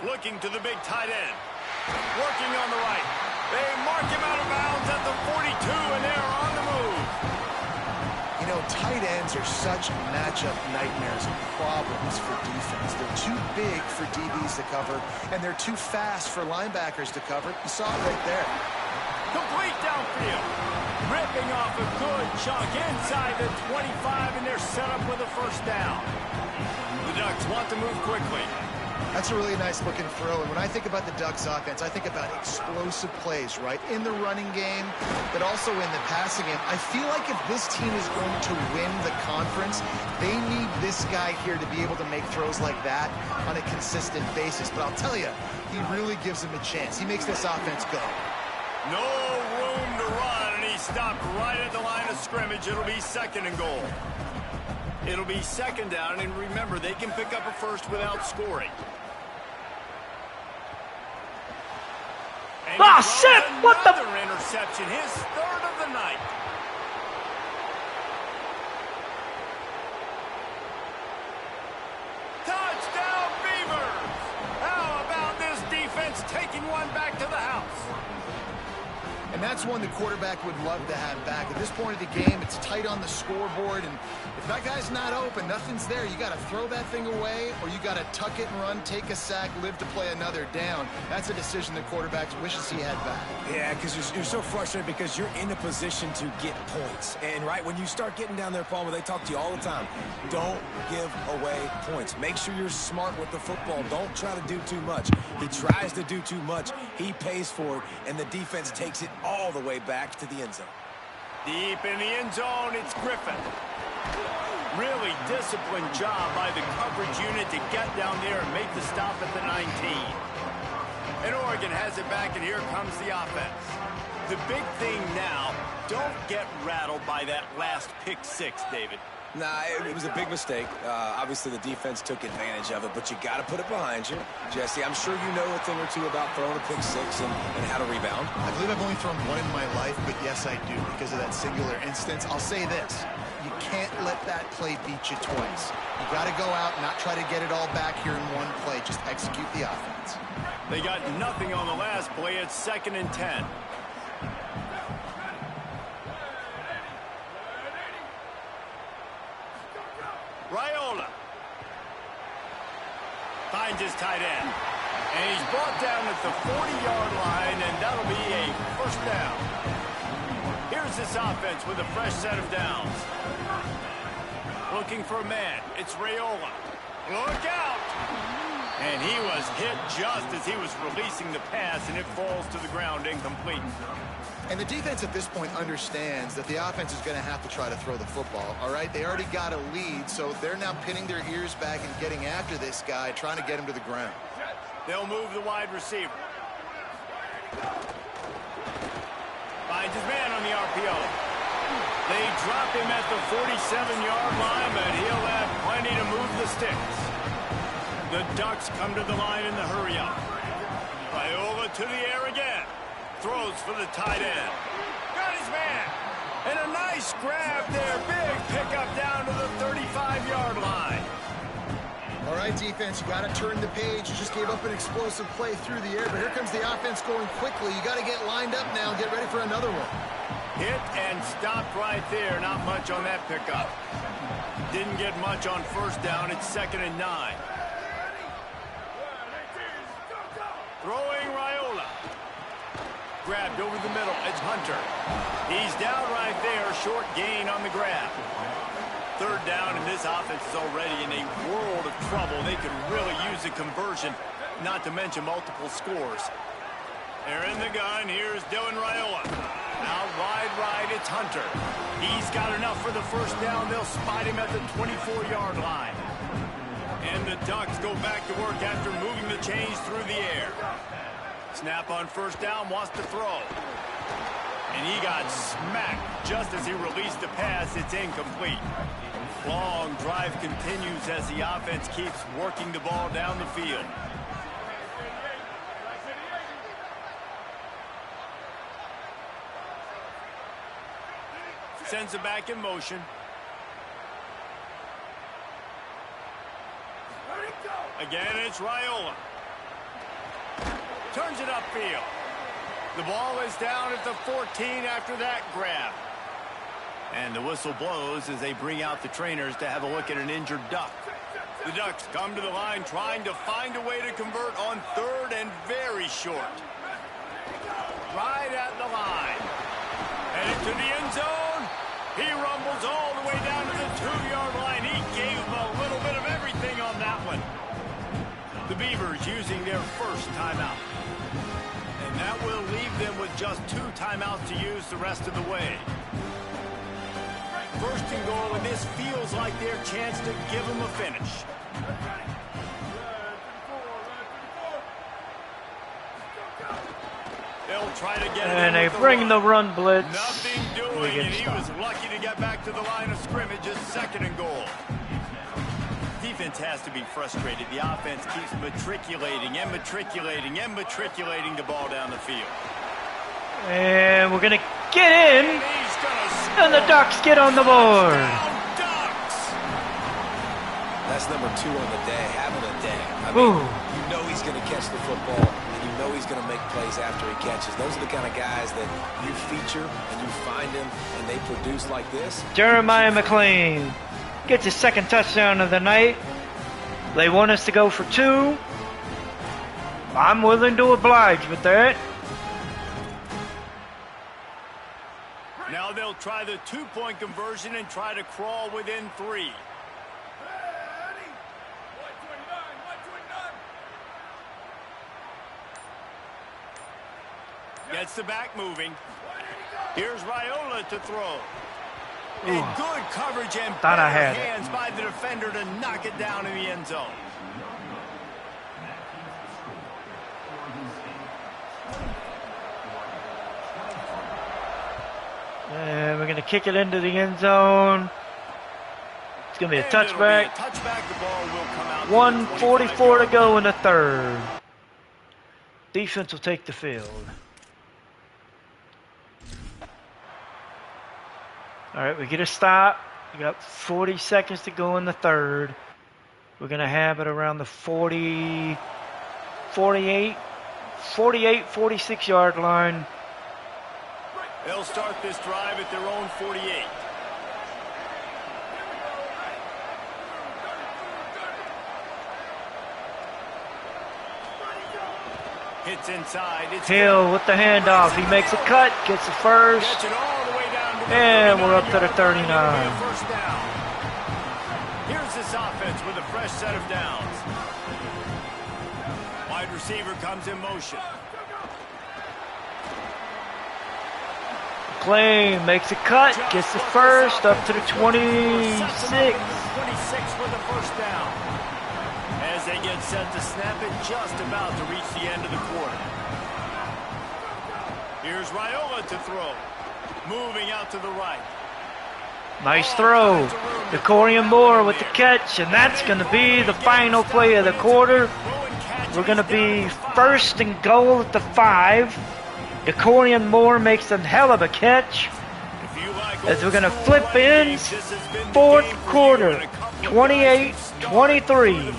Looking to the big tight end. Working on the right. They mark him out of bounds at the 42, and they're on the move. You know, tight ends are such matchup nightmares and problems for defense. They're too big for DBs to cover, and they're too fast for linebackers to cover. You saw it right there. Complete downfield. Ripping off a good chunk inside the 25, and they're set up with a 1st down. The Ducks want to move quickly. That's a really nice looking throw. And when I think about the Ducks offense, I think about explosive plays, right? In the running game, but also in the passing game. I feel like if this team is going to win the conference, they need this guy here to be able to make throws like that on a consistent basis. But I'll tell you, he really gives them a chance. He makes this offense go. No room to run, and he stopped right at the line of scrimmage. It'll be 2nd and goal. It'll be 2nd down, and remember, they can pick up a 1st without scoring. And Ah, shit! What the? Another interception, his 3rd of the night. Touchdown, Beavers! How about this defense taking one back to the house? And that's one the quarterback would love to have back. At this point of the game, it's tight on the scoreboard, and if that guy's not open, nothing's there. You got to throw that thing away, or you got to tuck it and run, take a sack, live to play another down. That's a decision the quarterback wishes he had back. Yeah, because you're so frustrated because you're in a position to get points. And, right, when you start getting down there, Palmer, they talk to you all the time. Don't give away points. Make sure you're smart with the football. Don't try to do too much. He tries to do too much. He pays for it, and the defense takes it all the way back to the end zone. Deep in the end zone, it's Griffin. Really disciplined job by the coverage unit to get down there and make the stop at the 19. And Oregon has it back, and here comes the offense. The big thing now, don't get rattled by that last pick 6, David. Nah, it was a big mistake. Obviously, the defense took advantage of it, but you got to put it behind you. Jesse, I'm sure you know a thing or two about throwing a pick 6 and how to rebound. I believe I've only thrown one in my life, but yes, I do, because of that singular instance. I'll say this. You can't let that play beat you twice. You got to go out and not try to get it all back here in one play. Just execute the offense. They got nothing on the last play. It's 2nd and 10. Raiola finds his tight end. And he's brought down at the 40-yard line, and that'll be a 1st down. Here's this offense with a fresh set of downs. Looking for a man. It's Raiola. Look out! And he was hit just as he was releasing the pass, and it falls to the ground incomplete. And the defense at this point understands that the offense is going to have to try to throw the football, all right? They already got a lead, so they're now pinning their ears back and getting after this guy, trying to get him to the ground. They'll move the wide receiver. Finds his man on the RPO. They drop him at the 47-yard line, but he'll have plenty to move the sticks. The Ducks come to the line in the hurry-up. Raiola to the air again. Throws for the tight end. Got his man. And a nice grab there. Big pickup down to the 35-yard line. All right, defense, you got to turn the page. You just gave up an explosive play through the air, but here comes the offense going quickly. You got to get lined up now and get ready for another one. Hit and stopped right there. Not much on that pickup. Didn't get much on 1st down. It's 2nd and 9. Throwing Raiola. Grabbed over the middle. It's Hunter. He's down right there. Short gain on the grab. 3rd down, and this offense is already in a world of trouble. They could really use a conversion, not to mention multiple scores. They're in the gun. Here's Dylan Raiola. Out wide right, it's Hunter. He's got enough for the 1st down. They'll spot him at the 24-yard line. And the Ducks go back to work after moving the chains through the air. Snap on 1st down, wants to throw. And he got smacked just as he released the pass. It's incomplete. Long drive continues as the offense keeps working the ball down the field. Sends it back in motion. Again, it's Raiola. Turns it upfield. The ball is down at the 14 after that grab. And the whistle blows as they bring out the trainers to have a look at an injured Duck. The Ducks come to the line trying to find a way to convert on third and very short. Right at the line. Headed to the end zone. He rumbles all the way down to the 2-yard line. He gave a little bit of everything on that one. The Beavers using their first timeout. And that will leave them with just 2 timeouts to use the rest of the way. First and goal, and this feels like their chance to give them a finish. They'll try to get it and they bring the run blitz. Nothing doing, and he was lucky to get back to the line of scrimmage as second and goal. Defense has to be frustrated. The offense keeps matriculating and matriculating and matriculating the ball down the field. And we're going to get in. And the Ducks get on the board. That's number 2 on the day, having a day. I mean, you know he's going to catch the football, and you know he's going to make plays after he catches. Those are the kind of guys that you feature, and you find them, and they produce like this. Jeremiah McLean gets his second touchdown of the night. They want us to go for 2. I'm willing to oblige with that. Now they'll try the 2-point conversion and try to crawl within 3. Gets the back moving. Here's Raiola to throw. And good coverage and Thought I better had it. hands by the defender to knock it down in the end zone. And we're going to kick it into the end zone. It's going to be a touchback. 1:44 to go in the third. Defense will take the field. All right, we get a stop. We got 40 seconds to go in the third. We're going to have it around the 48, 46-yard line. They'll start this drive at their own 48. Hits inside. It's Hill with the handoff. He makes a cut, gets the first. Gets it all the way down to the And we're up to the 39. 39. First down. Here's this offense with a fresh set of downs. Wide receiver comes in motion. McLean makes a cut, gets the first, up to the 26. 26 for the first down. As they get set to snap it, just about to reach the end of the quarter. Here's Raiola to throw. Moving out to the right. Nice throw. Decorian Moore with the catch, and that's going to be the final play of the quarter. We're going to be first and goal at the 5. Decorian Moore makes a hell of a catch. As we're going to flip ends, fourth quarter, 28-23.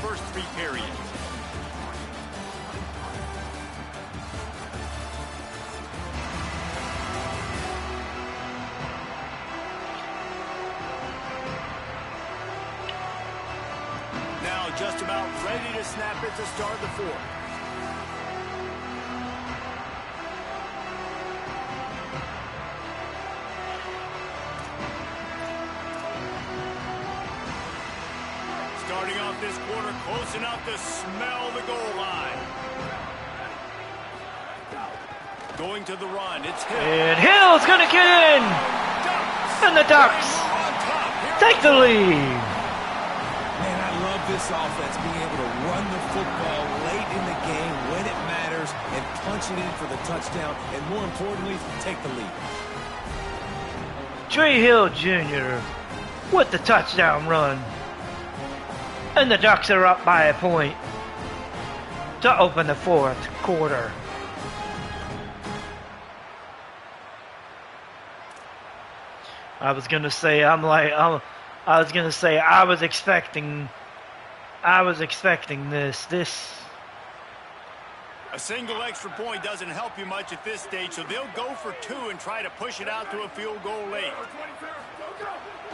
Now just about ready to snap it to start the fourth. Starting off this quarter close enough to smell the goal line. Going to the run, it's Hill. And Hill's going to get in. And the Ducks take the lead. Man, I love this offense, being able to run the football late in the game when it matters and punch it in for the touchdown, and more importantly, take the lead. Trey Hill Jr. with the touchdown run. And the Ducks are up by a point to open the fourth quarter. I was gonna say I was expecting this. A single extra point doesn't help you much at this stage, so they'll go for 2 and try to push it out to a field goal late.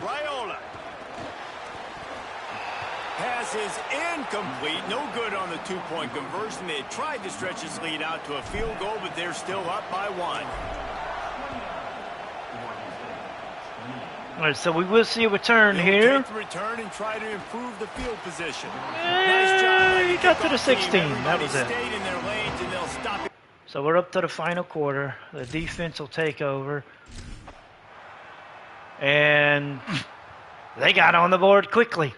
Raiola. Pass is incomplete. No good on the 2-point conversion. They tried to stretch this lead out to a field goal, but they're still up by 1. All right, so we will see a return They'll here. take the return and try to improve the field position. Nice job. He got to the 16. That was it. Stayed in their lanes and they'll stop it. So we're up to the final quarter. The defense will take over. And they got on the board quickly.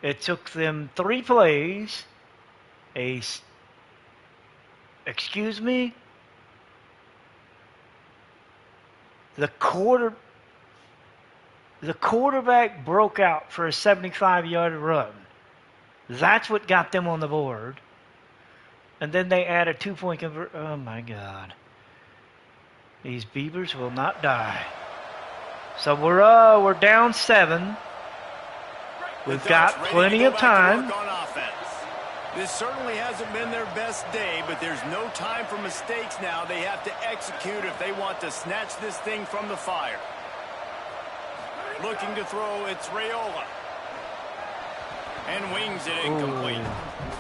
It took them 3 plays. Excuse me? The quarterback broke out for a 75-yard run. That's what got them on the board. And then they add a 2-point conversion. Oh, my God. These Beavers will not die. So we're down 7. We've got plenty of time. This certainly hasn't been their best day, but there's no time for mistakes now. They have to execute if they want to snatch this thing from the fire. Looking to throw, it's Raiola. And wings it incomplete.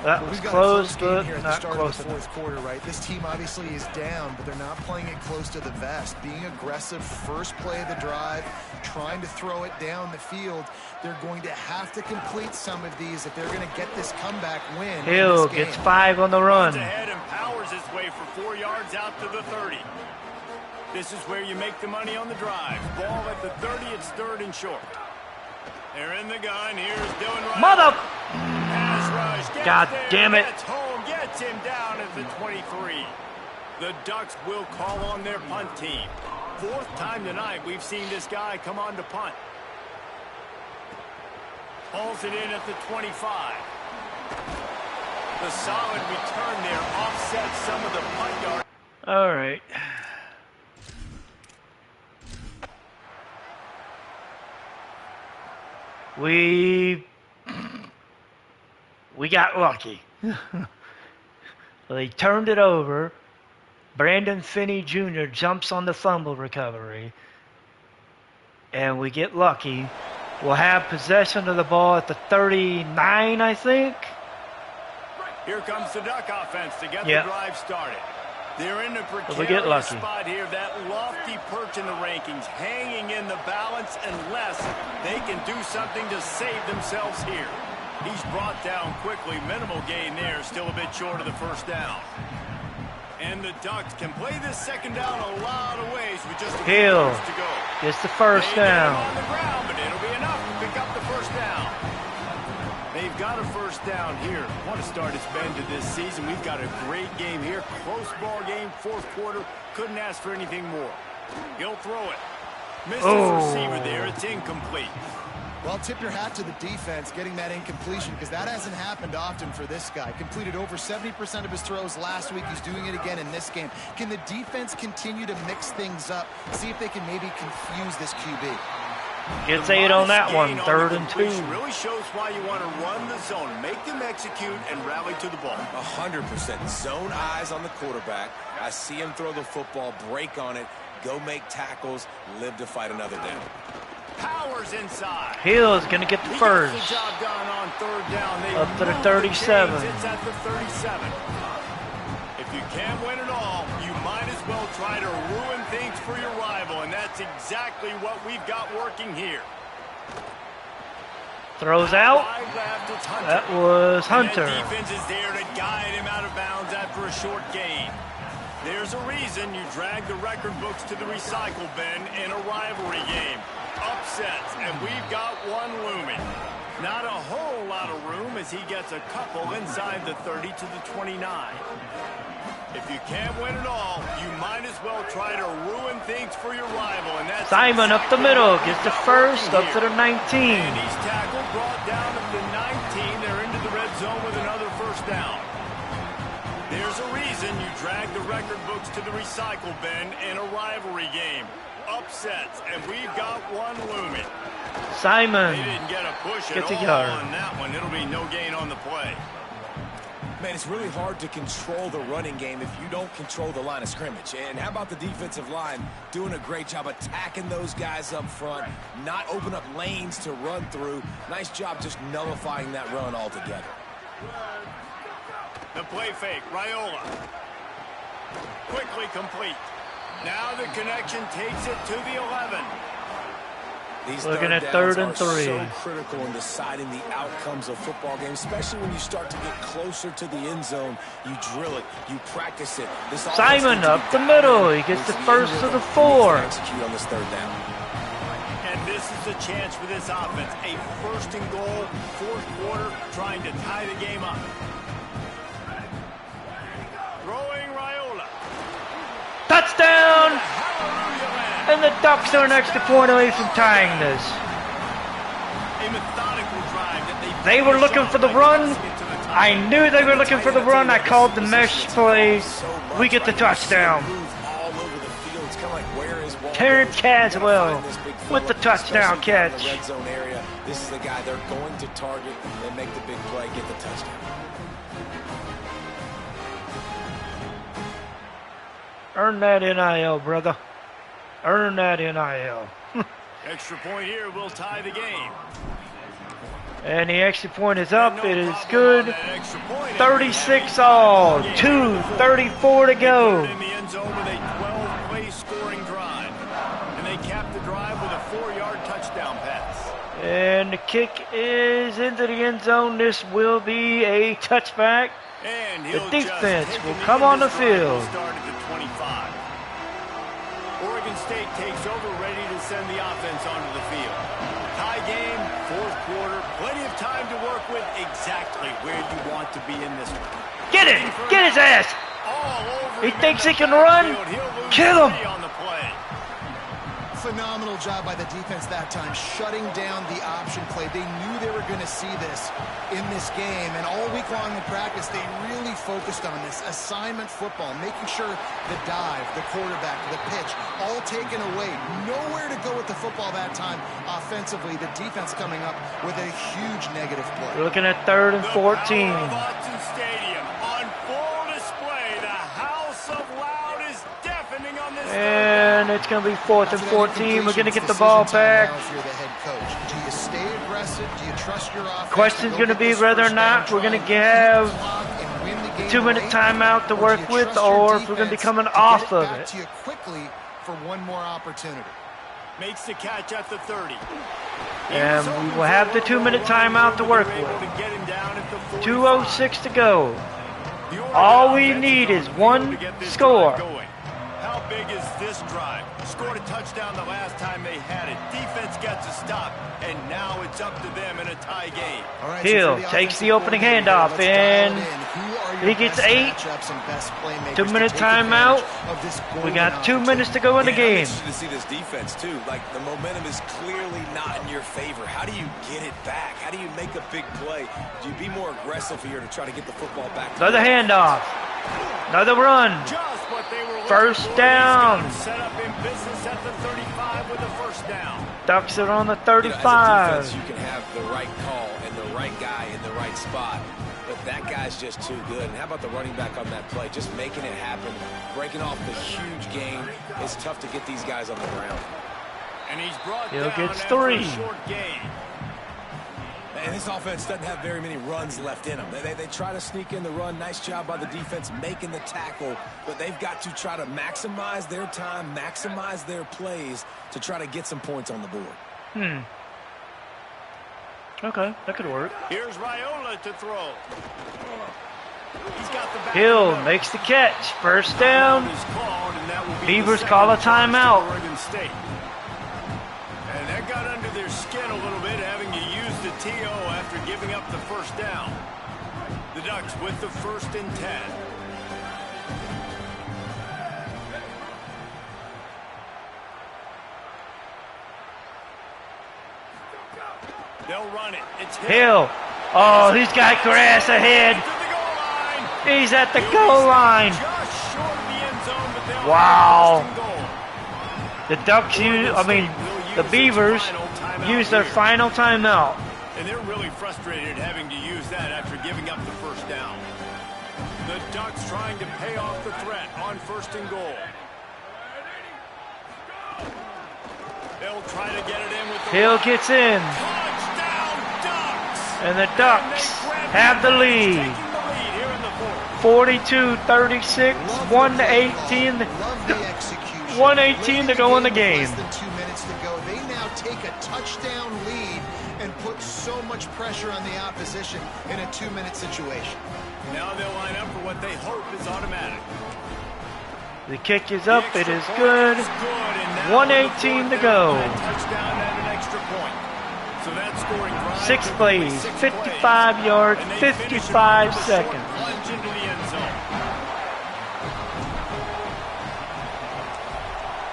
That was close, but here at not the start close of the enough. fourth quarter, right? This team obviously is down, but they're not playing it close to the vest. Being aggressive, first play of the drive, trying to throw it down the field. They're going to have to complete some of these if they're going to get this comeback win. Hill gets 5 on the run. Runs ahead and powers his way for 4 yards out to the 30. This is where you make the money on the drive. Ball at the 30, it's 3rd and short. They're in the gun. Here's Dylan Wright. Mother! Pass rush. God damn it. Gets home. Gets him down at the 23. The Ducks will call on their punt team. 4th time tonight we've seen this guy come on to punt. Pulls it in at the 25. The solid return there offsets some of the punt yards. All right. We got lucky. They turned it over. Brandon Finney Jr. jumps on the fumble recovery. And we get lucky. We'll have possession of the ball at the 39, I think. Here comes the Duck offense to get Yep. the drive started. They're in a we get precarious lucky. spot here, that lofty perch in the rankings, hanging in the balance unless they can do something to save themselves here. He's brought down quickly. Minimal gain there, still a bit short of the 1st down. And the Ducks can play this 2nd down a lot of ways with just a few Hill yards to go. gets the 1st They get him down. on the ground, but it'll be enough to pick up the 1st down. They've got a 1st down here. What a start it's been to this season. We've got a great game here. Close ball game, 4th quarter. Couldn't ask for anything more. He'll throw it. Missed his receiver there. It's incomplete. Well, tip your hat to the defense getting that incompletion because that hasn't happened often for this guy. Completed over 70% of his throws last week. He's doing it again in this game. Can the defense continue to mix things up? See if they can maybe confuse this QB. Gets 8 on that one. 3rd and 2. Really shows why you want to run the zone, make them execute, and rally to the ball. 100%. Zone eyes on the quarterback. I see him throw the football, break on it, go make tackles, live to fight another down. Powers inside. Hill is going to get the He first. gets the job done on 3rd down. They Up to the move 37. chains. It's at the 37. If you can't win it all, you might as well try to ruin things for your rival, and that's exactly what we've got working here. Throws out. Wide left, it's Hunter. That was And Hunter. that defense is there to guide him out of bounds after a short gain. There's a reason you drag the record books to the recycle bin in a rivalry game. Upsets, and we've got one looming. Not a whole lot of room as he gets a couple inside the 30 to the 29. If you can't win it all, you might as well try to ruin things for your rival. And that's Simon up the middle. Gets the first up to the 19. And he's tackled, brought down at the 19. They're into the red zone with another 1st down. There's a reason you drag the record books to the recycle bin in a rivalry game. Upsets, and we've got one looming. Simon They didn't get a push gets a at all yard. on that one. It'll be no gain on the play. Man, it's really hard to control the running game if you don't control the line of scrimmage. And how about the defensive line doing a great job attacking those guys up front, not open up lanes to run through. Nice job just nullifying that run altogether. The play fake, Raiola. Quickly complete. Now the connection takes it to the 11. These Looking at third third and downs are three. so critical in deciding the outcomes of football games, especially when you start to get closer to the end zone. You drill it, you practice it. This offense Simon needs to up be the middle. dialed He in gets the to end first of rhythm the and four. needs to execute on this third down. And this is the chance for this offense. A first and goal, fourth quarter, trying to tie the game up. Throwing Raiola. Touchdown! Hallelujah, man. And the Ducks are an extra point away from tying this. A methodical drive that They were looking for the run. I knew they were looking for the run. I called the mesh play. We get the touchdown. Terrence Caswell with the touchdown catch. Red zone area. This is the guy they're going to target. They make the big play, get the touchdown. Earn that NIL, brother. Earn that NIL. Extra point here will tie the game. And the extra point is up. It is good. 36 all. 2:34 to go. In the end zone with a 12-play scoring drive. And they cap the drive with a 4-yard touchdown pass. And the kick is into the end zone. This will be a touchback. And The he'll defense just take will it come in. on the This drive will field. start at the 25. Oregon State takes over, ready to send the offense onto the field. Tie game, fourth quarter, plenty of time to work with. Exactly where you want to be in this one. Get it! Get his ass! All over He him thinks in he the can run. backfield. He'll lose Kill him. 3 on the play. Phenomenal job by the defense that time, shutting down the option play. They knew they were going to see this in this game, and all week long in practice, they really focused on this assignment football, making sure the dive, the quarterback, the pitch, all taken away. Nowhere to go with the football that time offensively. The defense coming up with a huge negative play. We're looking at 3rd and The 14. power of Autzen Stadium on full display. The house of loud is deafening on this And it's going to be 4th and 14. We're going to get the ball back. Now if you're the head coach. Do you stay aggressive? Do you trust your offense? Question's going to be whether or not we're going to have a 2-minute timeout to work with, or if we're going to be coming off of it. To you quickly for one more opportunity. Makes the catch at the 30. And we will have the 2-minute timeout to work with. 2:06 to go. All we need is one score. How big is this drive? Scored a touchdown the last time they had it. Defense gets a stop, and now it's up to them in a tie game. All right, Hill so for the takes the offensive opening coordinator, handoff, let's dial and it in. Who are your he gets best 8. matchups and best playmakers 2-minute to take advantage timeout. of this We golden got 2 opportunity? minutes to go in the I'm game. interested to see this defense, too. Like, the momentum is clearly not in your favor. How do you get it back? How do you make a big play? Do you be more aggressive here to try to get the football back? Another handoff. Another run. Just what they were looking First for. down. He's got set up in business at the 35 with a first down. Ducks are on the You know, as a 35. defense, you can have the right call and the right guy in the right spot, but that guy's just too good. And how about the running back on that play? Just making it happen, breaking off the huge gain. It's tough to get these guys on the ground. And he's brought Hill down gets after 3. a short gain. And this offense doesn't have very many runs left in them. They try to sneak in the run. Nice job by the defense making the tackle, but they've got to try to maximize their time, maximize their plays to try to get some points on the board. Okay, that could work. Here's Raiola to throw. He's got the back Hill of the makes the catch. First down. He's called, and that will be Beavers the call a second timeout. to Oregon State. And that got under their skin a little bit, having to use the TO after giving up the first down. The Ducks with the 1st and 10. They'll run it. It's Hill. Oh, he's got grass ahead. To the goal line. He's at the goal line. Just short of the end zone, but they'll Wow. have first and goal. The Ducks the Beavers use their final timeout. And they're really frustrated having to use that after giving up the first down. The Ducks trying to pay off the threat on first and goal. They'll try to get it in with the Hill gets in, touchdown Ducks. and the Ducks have the lead. Taking the lead here in the fourth. 42-36, 1-18. Love the execution. 1:18 to go in the game. Less than 2 minutes to go. They now take a touchdown lead and put so much pressure on the opposition in a 2-minute situation. Now they'll line up for what they hope is automatic. The kick is up. It is good. 1:18 to go. Touchdown and an extra point. So that scoring drive 6 plays, 55 yards, 55 seconds. Plunge into the end zone.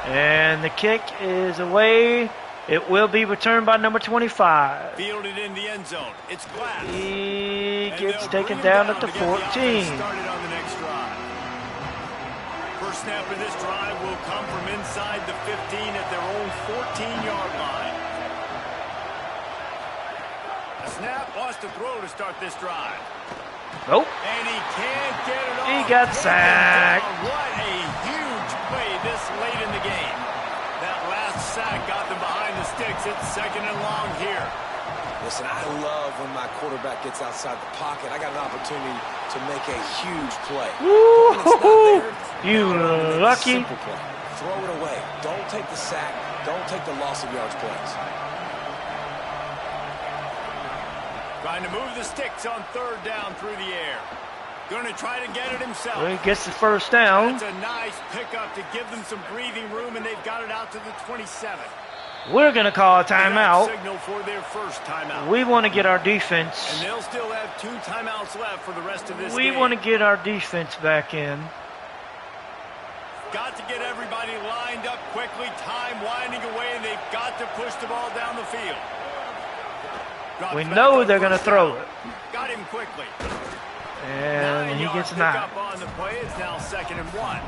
And the kick is away. It will be returned by number 25. Fielded in the end zone. It's Glass. He And gets they'll taken bring him down at the to get the offense 14. started on the next drive. First snap of this drive will come from inside the 15 at their own 14-yard line. A snap lost to throw to start this drive. Nope. And he can't get it off. He got Taken sacked. down. What a huge play this late in the game. That last sack got them behind the sticks. It's second and long here. Listen, I love when my quarterback gets outside the pocket. I got an opportunity to make a huge play. When it's not Woo-hoo-hoo. there, You now I'm gonna make a lucky. simple play. Throw it away. Don't take the sack. Don't take the loss of yards plays. Trying to move the sticks on third down through the air. Going to try to get it himself. Well, he gets the first down. That's a nice pickup to give them some breathing room, and they've got it out to the 27. We're going to call a That timeout. signal for their first timeout. We want to get our And defense. they'll still have 2 timeouts left for the rest of this We game. want to get our defense back in. Got to get everybody lined up quickly. Time winding away, and they've got to push the ball down the field. Drops We back know on they're going to first throw down. it. Got him quickly. And he 9-yard gets 9. pickup on the play. It's now second and 1.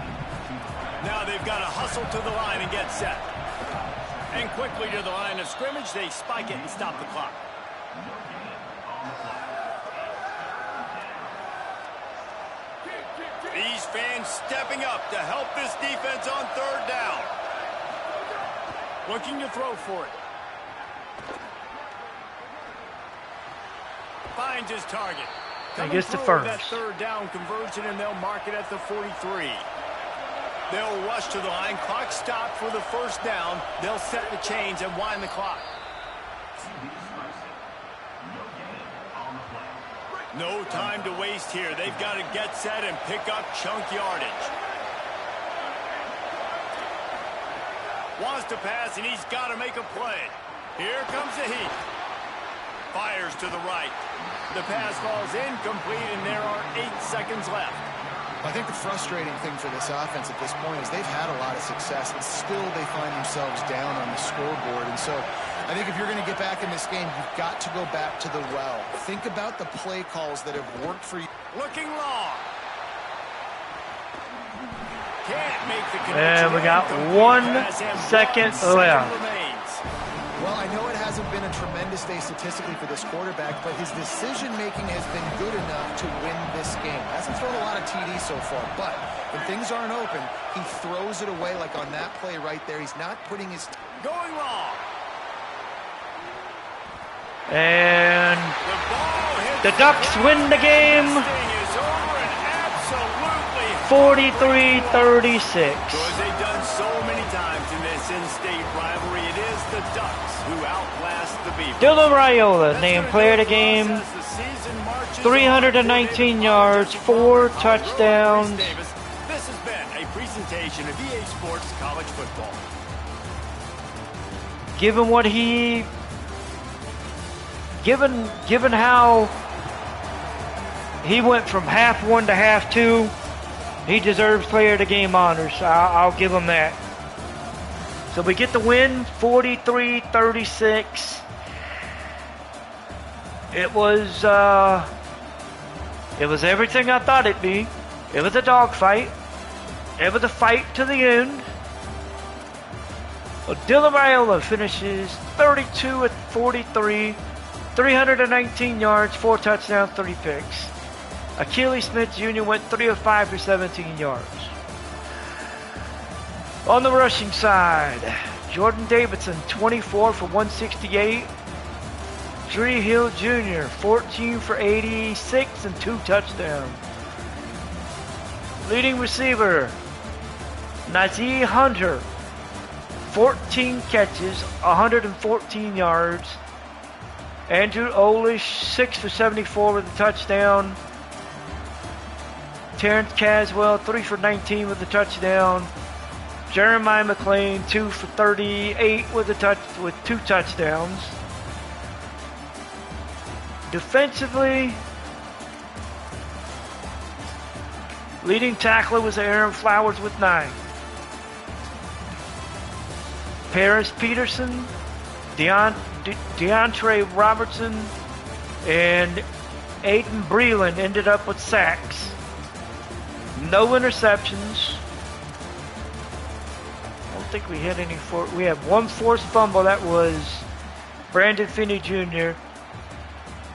Now they've got to hustle to the line and get set. And quickly to the line of scrimmage, they spike it and stop the clock. These fans stepping up to help this defense on third down. Looking to throw for it. Finds his target. He gets the Coming through that first. third down conversion, and they'll mark it at the 43. They'll rush to the line. Clock stopped for the first down. They'll set the chains and wind the clock. No time to waste here. They've got to get set and pick up chunk yardage. Wants to pass, and he's got to make a play. Here comes the heat. Fires to the right. The pass falls incomplete, and there are 8 seconds left. I think the frustrating thing for this offense at this point is they've had a lot of success, and still they find themselves down on the scoreboard. And so I think if you're going to get back in this game, you've got to go back to the well. Think about the play calls that have worked for you. Looking long. Can't make the connection. And we got Incomplete 1 pass, and 1 second second left. remains. Well, I know it hasn't been a tremendous day statistically for this quarterback, but his decision-making has been good enough to win this game. Hasn't thrown a lot of TDs so far, but when things aren't open, he throws it away like on that play right there. He's not putting his... Going long. And The ball hits the Ducks win the game. This thing is over and absolutely 43-36. So as they've done so many times in this in-state rivalry, it is the Ducks who outlast the Beavers. Dylan Raiola That's named gonna player of do the it for us game. as the season marches on. 319 yards, 4 touchdowns. Davis. This has been a presentation of EA Sports College Football. Given what he, given how he went from half 1 to half 2, he deserves player of the game honors. I'll give him that. So we get the win, 43-36. It It was everything I thought it'd be. It was a dogfight. It was a fight to the end. Well, Dylan Raiola finishes 32 at 43, 319 yards, 4 touchdowns, 3 picks. Achilles Smith Jr. went 3 of 5 for 17 yards. On the rushing side, Jordan Davidson, 24 for 168. Dree Hill Jr., 14 for 86 and 2 touchdowns. Leading receiver, Najee Hunter, 14 catches, 114 yards. Andrew Olish, 6 for 74 with a touchdown. Terrence Caswell, 3 for 19 with a touchdown. Jeremiah McLean, 2 for 38 with 2 touchdowns. Defensively, leading tackler was Aaron Flowers with 9. Paris Peterson, DeAndre Robertson, and Aiden Breland ended up with sacks. No interceptions. I don't think we had any. We had one forced fumble. That was Brandon Finney Jr.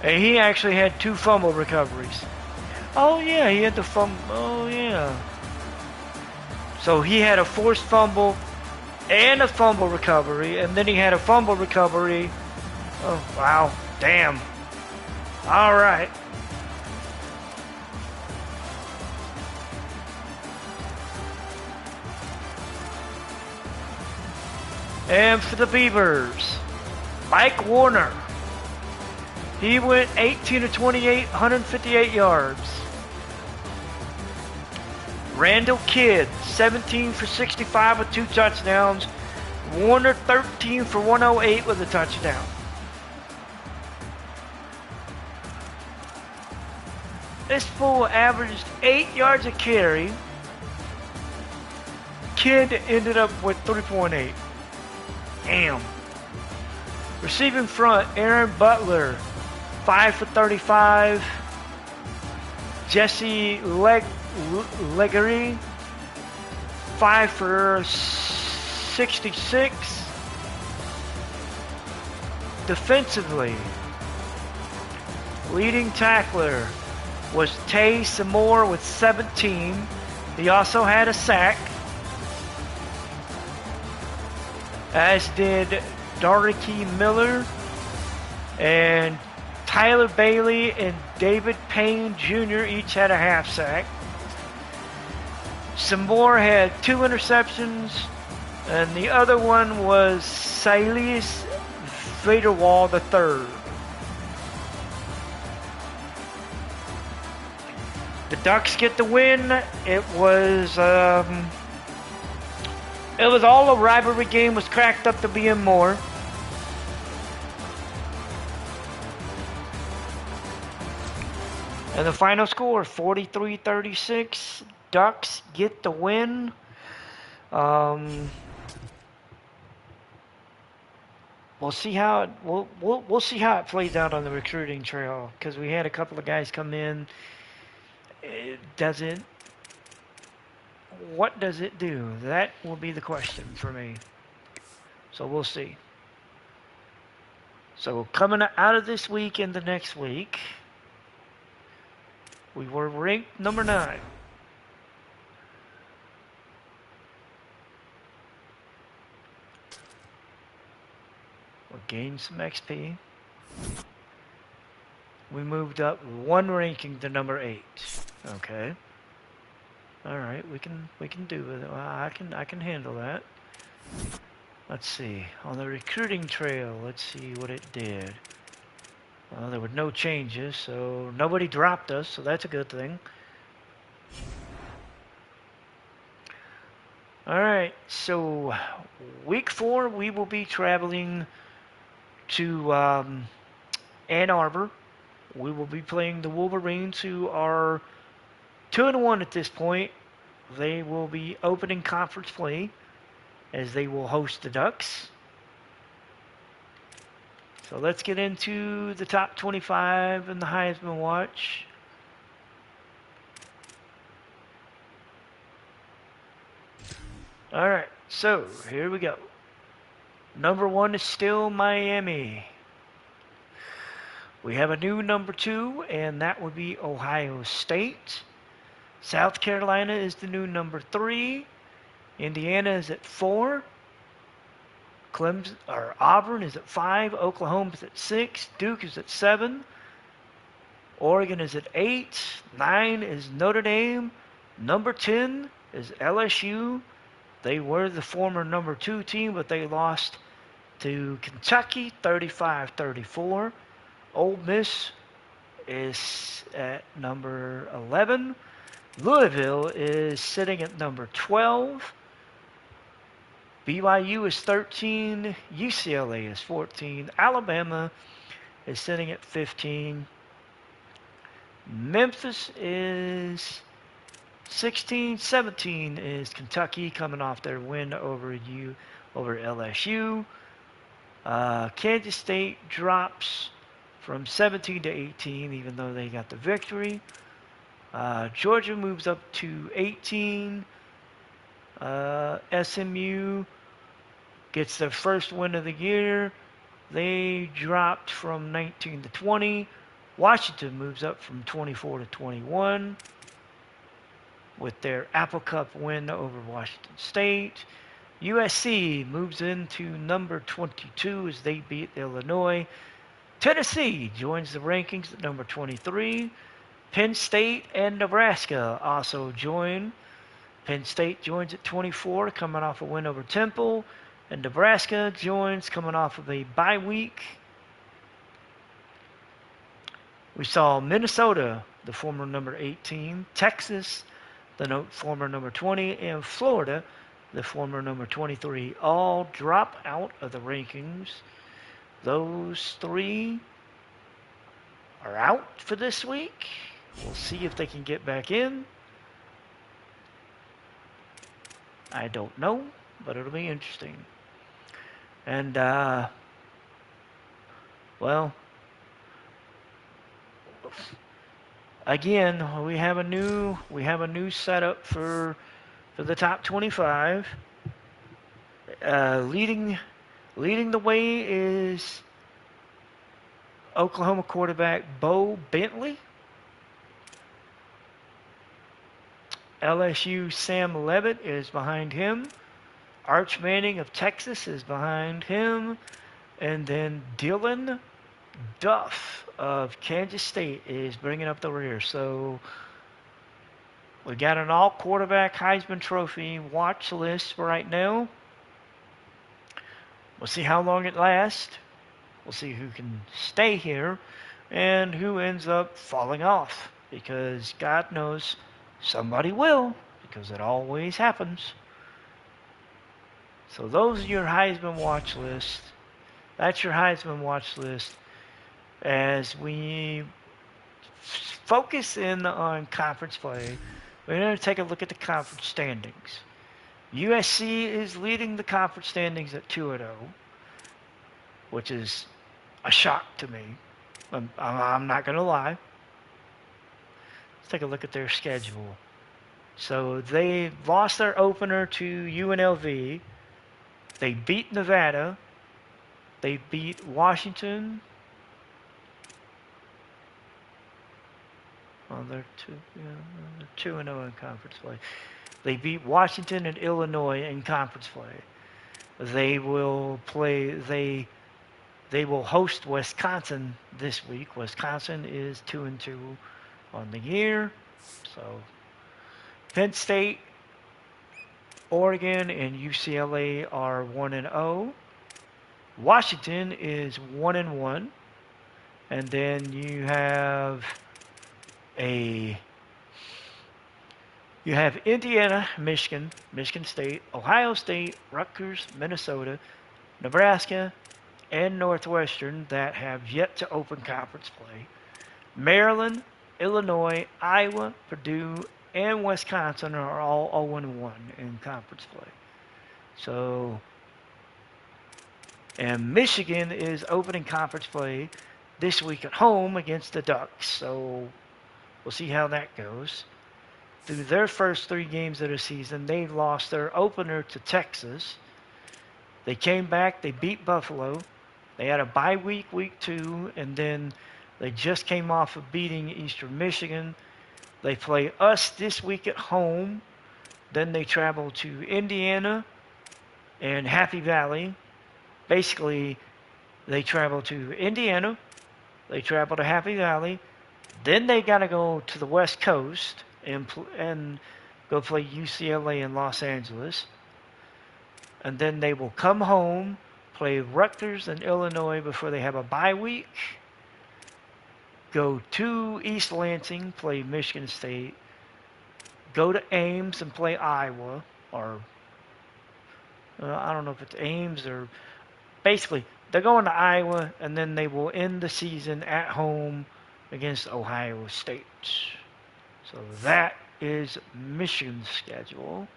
And he actually had 2 fumble recoveries. Oh yeah, he had the fumble. Oh yeah. So he had a forced fumble and a fumble recovery, and then he had a fumble recovery. Oh wow, damn. All right. And for the Beavers, Mike Warner. He went 18 to 28, 158 yards. Randall Kidd, 17 for 65 with 2 touchdowns. Warner, 13 for 108 with a touchdown. This fool averaged 8 yards a carry. Kidd ended up with 3.8. Damn. Receiving front, Aaron Butler, 5 for 35. Jesse Leggery, 5 for 66. Defensively, leading tackler was Tay Samore with 17. He also had a sack, as did Dariki Miller, and Tyler Bailey and David Payne Jr. each had a half sack. Samore had 2 interceptions, and the other one was Silas Vaderwall III. The Ducks get the win. It was all a rivalry game, was cracked up to being more. And the final score, 43-36. Ducks get the win. We'll see how it we'll see how it plays out on the recruiting trail, because we had a couple of guys come in. What does it do? That will be the question for me. So we'll see. So coming out of this week into next week, we were ranked number 9. We'll gain some XP. We moved up 1 ranking to number 8. Okay. All right, we can do it. I can handle that. Let's see. On the recruiting trail, let's see what it did. Well, there were no changes, so nobody dropped us, so that's a good thing. All right, so week 4, we will be traveling to Ann Arbor. We will be playing the Wolverines, who are 2-1 at this point. They will be opening conference play, as they will host the Ducks. So let's get into the top 25 and the Heisman Watch. All right, so here we go. Number 1 is still Miami. We have a new number 2, and that would be Ohio State. South Carolina is the new number 3. Indiana is at 4. Clemson or Auburn is at 5. Oklahoma is at 6. Duke is at 7. Oregon is at 8. 9 is Notre Dame. Number 10 is LSU. They were the former number 2 team, but they lost to Kentucky 35-34. Ole Miss is at number 11. Louisville is sitting at number 12. BYU is 13. UCLA is 14. Alabama is sitting at 15. Memphis is 16. 17 is Kentucky, coming off their win over LSU. Kansas State drops from 17 to 18, even though they got the victory. Georgia moves up to 18. SMU gets their first win of the year. They dropped from 19 to 20. Washington moves up from 24 to 21 with their Apple Cup win over Washington State. USC moves into number 22 as they beat Illinois. Tennessee joins the rankings at number 23. Penn State and Nebraska also join. Penn State joins at 24, coming off a win over Temple. And Nebraska joins coming off of a bye week. We saw Minnesota, the former number 18, Texas, the former number 20, and Florida, the former number 23, all drop out of the rankings. Those 3 are out for this week. We'll see if they can get back in. I don't know, but it'll be interesting. And, well, again, we have a new setup for the top 25. Leading the way is Oklahoma quarterback Bo Bentley. LSU Sam Levitt is behind him. Arch Manning of Texas is behind him. And then Dylan Duff of Kansas State is bringing up the rear. So we got an all-quarterback Heisman Trophy watch list right now. We'll see how long it lasts. We'll see who can stay here and who ends up falling off. Because God knows somebody will, because it always happens. So those are your Heisman watch list. That's your Heisman watch list as we focus in on conference play. We're going to take a look at the conference standings. USC is leading the conference standings at 2-0, which is a shock to me. I'm not going to lie. Let's take a look at their schedule. So they lost their opener to UNLV. They beat Nevada. They beat Washington. Well, they're 2-0 in conference play. They beat Washington and Illinois in conference play. They will host Wisconsin this week. Wisconsin is 2-2 on the year. So Penn State, Oregon, and UCLA are 1-0. Washington is 1-1. And then you have Indiana, Michigan, Michigan State, Ohio State, Rutgers, Minnesota, Nebraska, and Northwestern that have yet to open conference play. Maryland, Illinois, Iowa, Purdue, and Wisconsin are all 0-1 in conference play. So, and Michigan is opening conference play this week at home against the Ducks. So, we'll see how that goes. through their first 3 games of the season, they lost their opener to Texas. They came back, they beat Buffalo. They had a bye week, week 2, and then they just came off of beating Eastern Michigan. They play us this week at home. Then they travel to Indiana and Happy Valley. Basically, they travel to Indiana, they travel to Happy Valley, then they got to go to the West Coast and go play UCLA in Los Angeles. And then they will come home, play Rutgers and Illinois before they have a bye week. Go to East Lansing, play Michigan State. Go to Ames and play Iowa. Or, I don't know if it's Ames or... Basically, they're going to Iowa, and then they will end the season at home against Ohio State. So that is Michigan's schedule.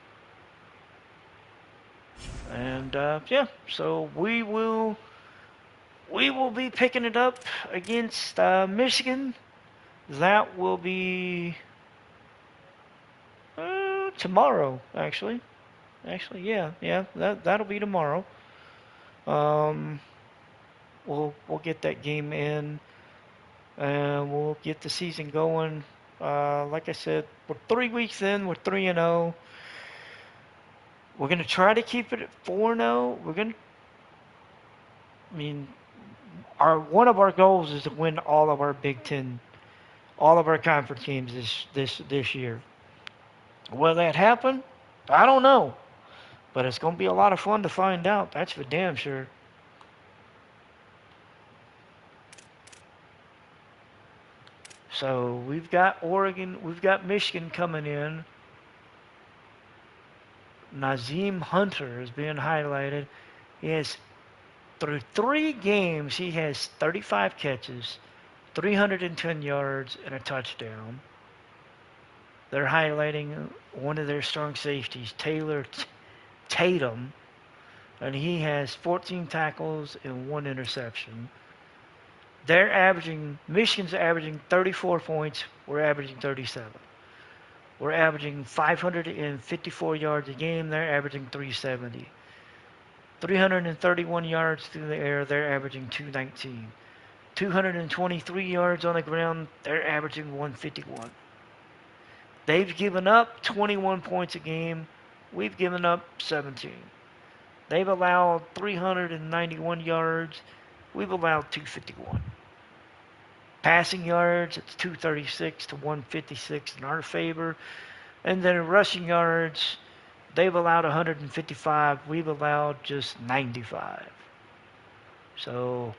And yeah, so we will be picking it up against Michigan. That will be tomorrow, actually. Yeah, that'll be tomorrow. We'll get that game in, and we'll get the season going. Like I said, we're 3 weeks in. We're 3-0. We're gonna try to keep it at 4-0. One of our goals is to win all of our Big Ten, all of our conference games this year. Will that happen? I don't know, but it's gonna be a lot of fun to find out. That's for damn sure. So we've got Oregon, we've got Michigan coming in. Nazim Hunter is being highlighted. He has, through 3 games, he has 35 catches, 310 yards, and a touchdown. They're highlighting one of their strong safeties, Taylor Tatum, and he has 14 tackles and 1 interception. Michigan's averaging 34 points. We're averaging 37. We're averaging 554 yards a game. They're averaging 370. 331 yards through the air. They're averaging 219. 223 yards on the ground. They're averaging 151. They've given up 21 points a game. We've given up 17. They've allowed 391 yards. We've allowed 251. Passing yards, it's 236 to 156 in our favor. And then rushing yards, they've allowed 155. We've allowed just 95. So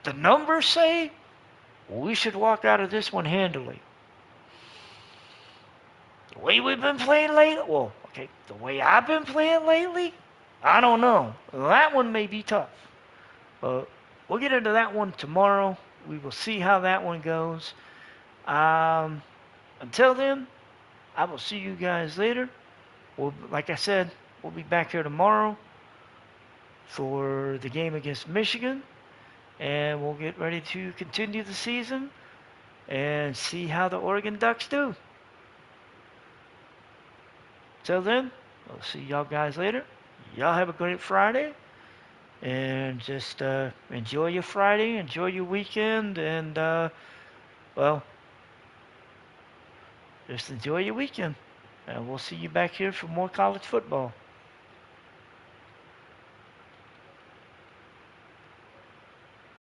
the numbers say we should walk out of this one handily. The way we've been playing lately, the way I've been playing lately, I don't know. That one may be tough. But we'll get into that one tomorrow. We will see how that one goes. Until then, I will see you guys later. Like I said, we'll be back here tomorrow for the game against Michigan. And we'll get ready to continue the season and see how the Oregon Ducks do. Till then, I'll see y'all guys later. Y'all have a great Friday. And just enjoy your Friday, enjoy your weekend, and, just enjoy your weekend. And we'll see you back here for more college football.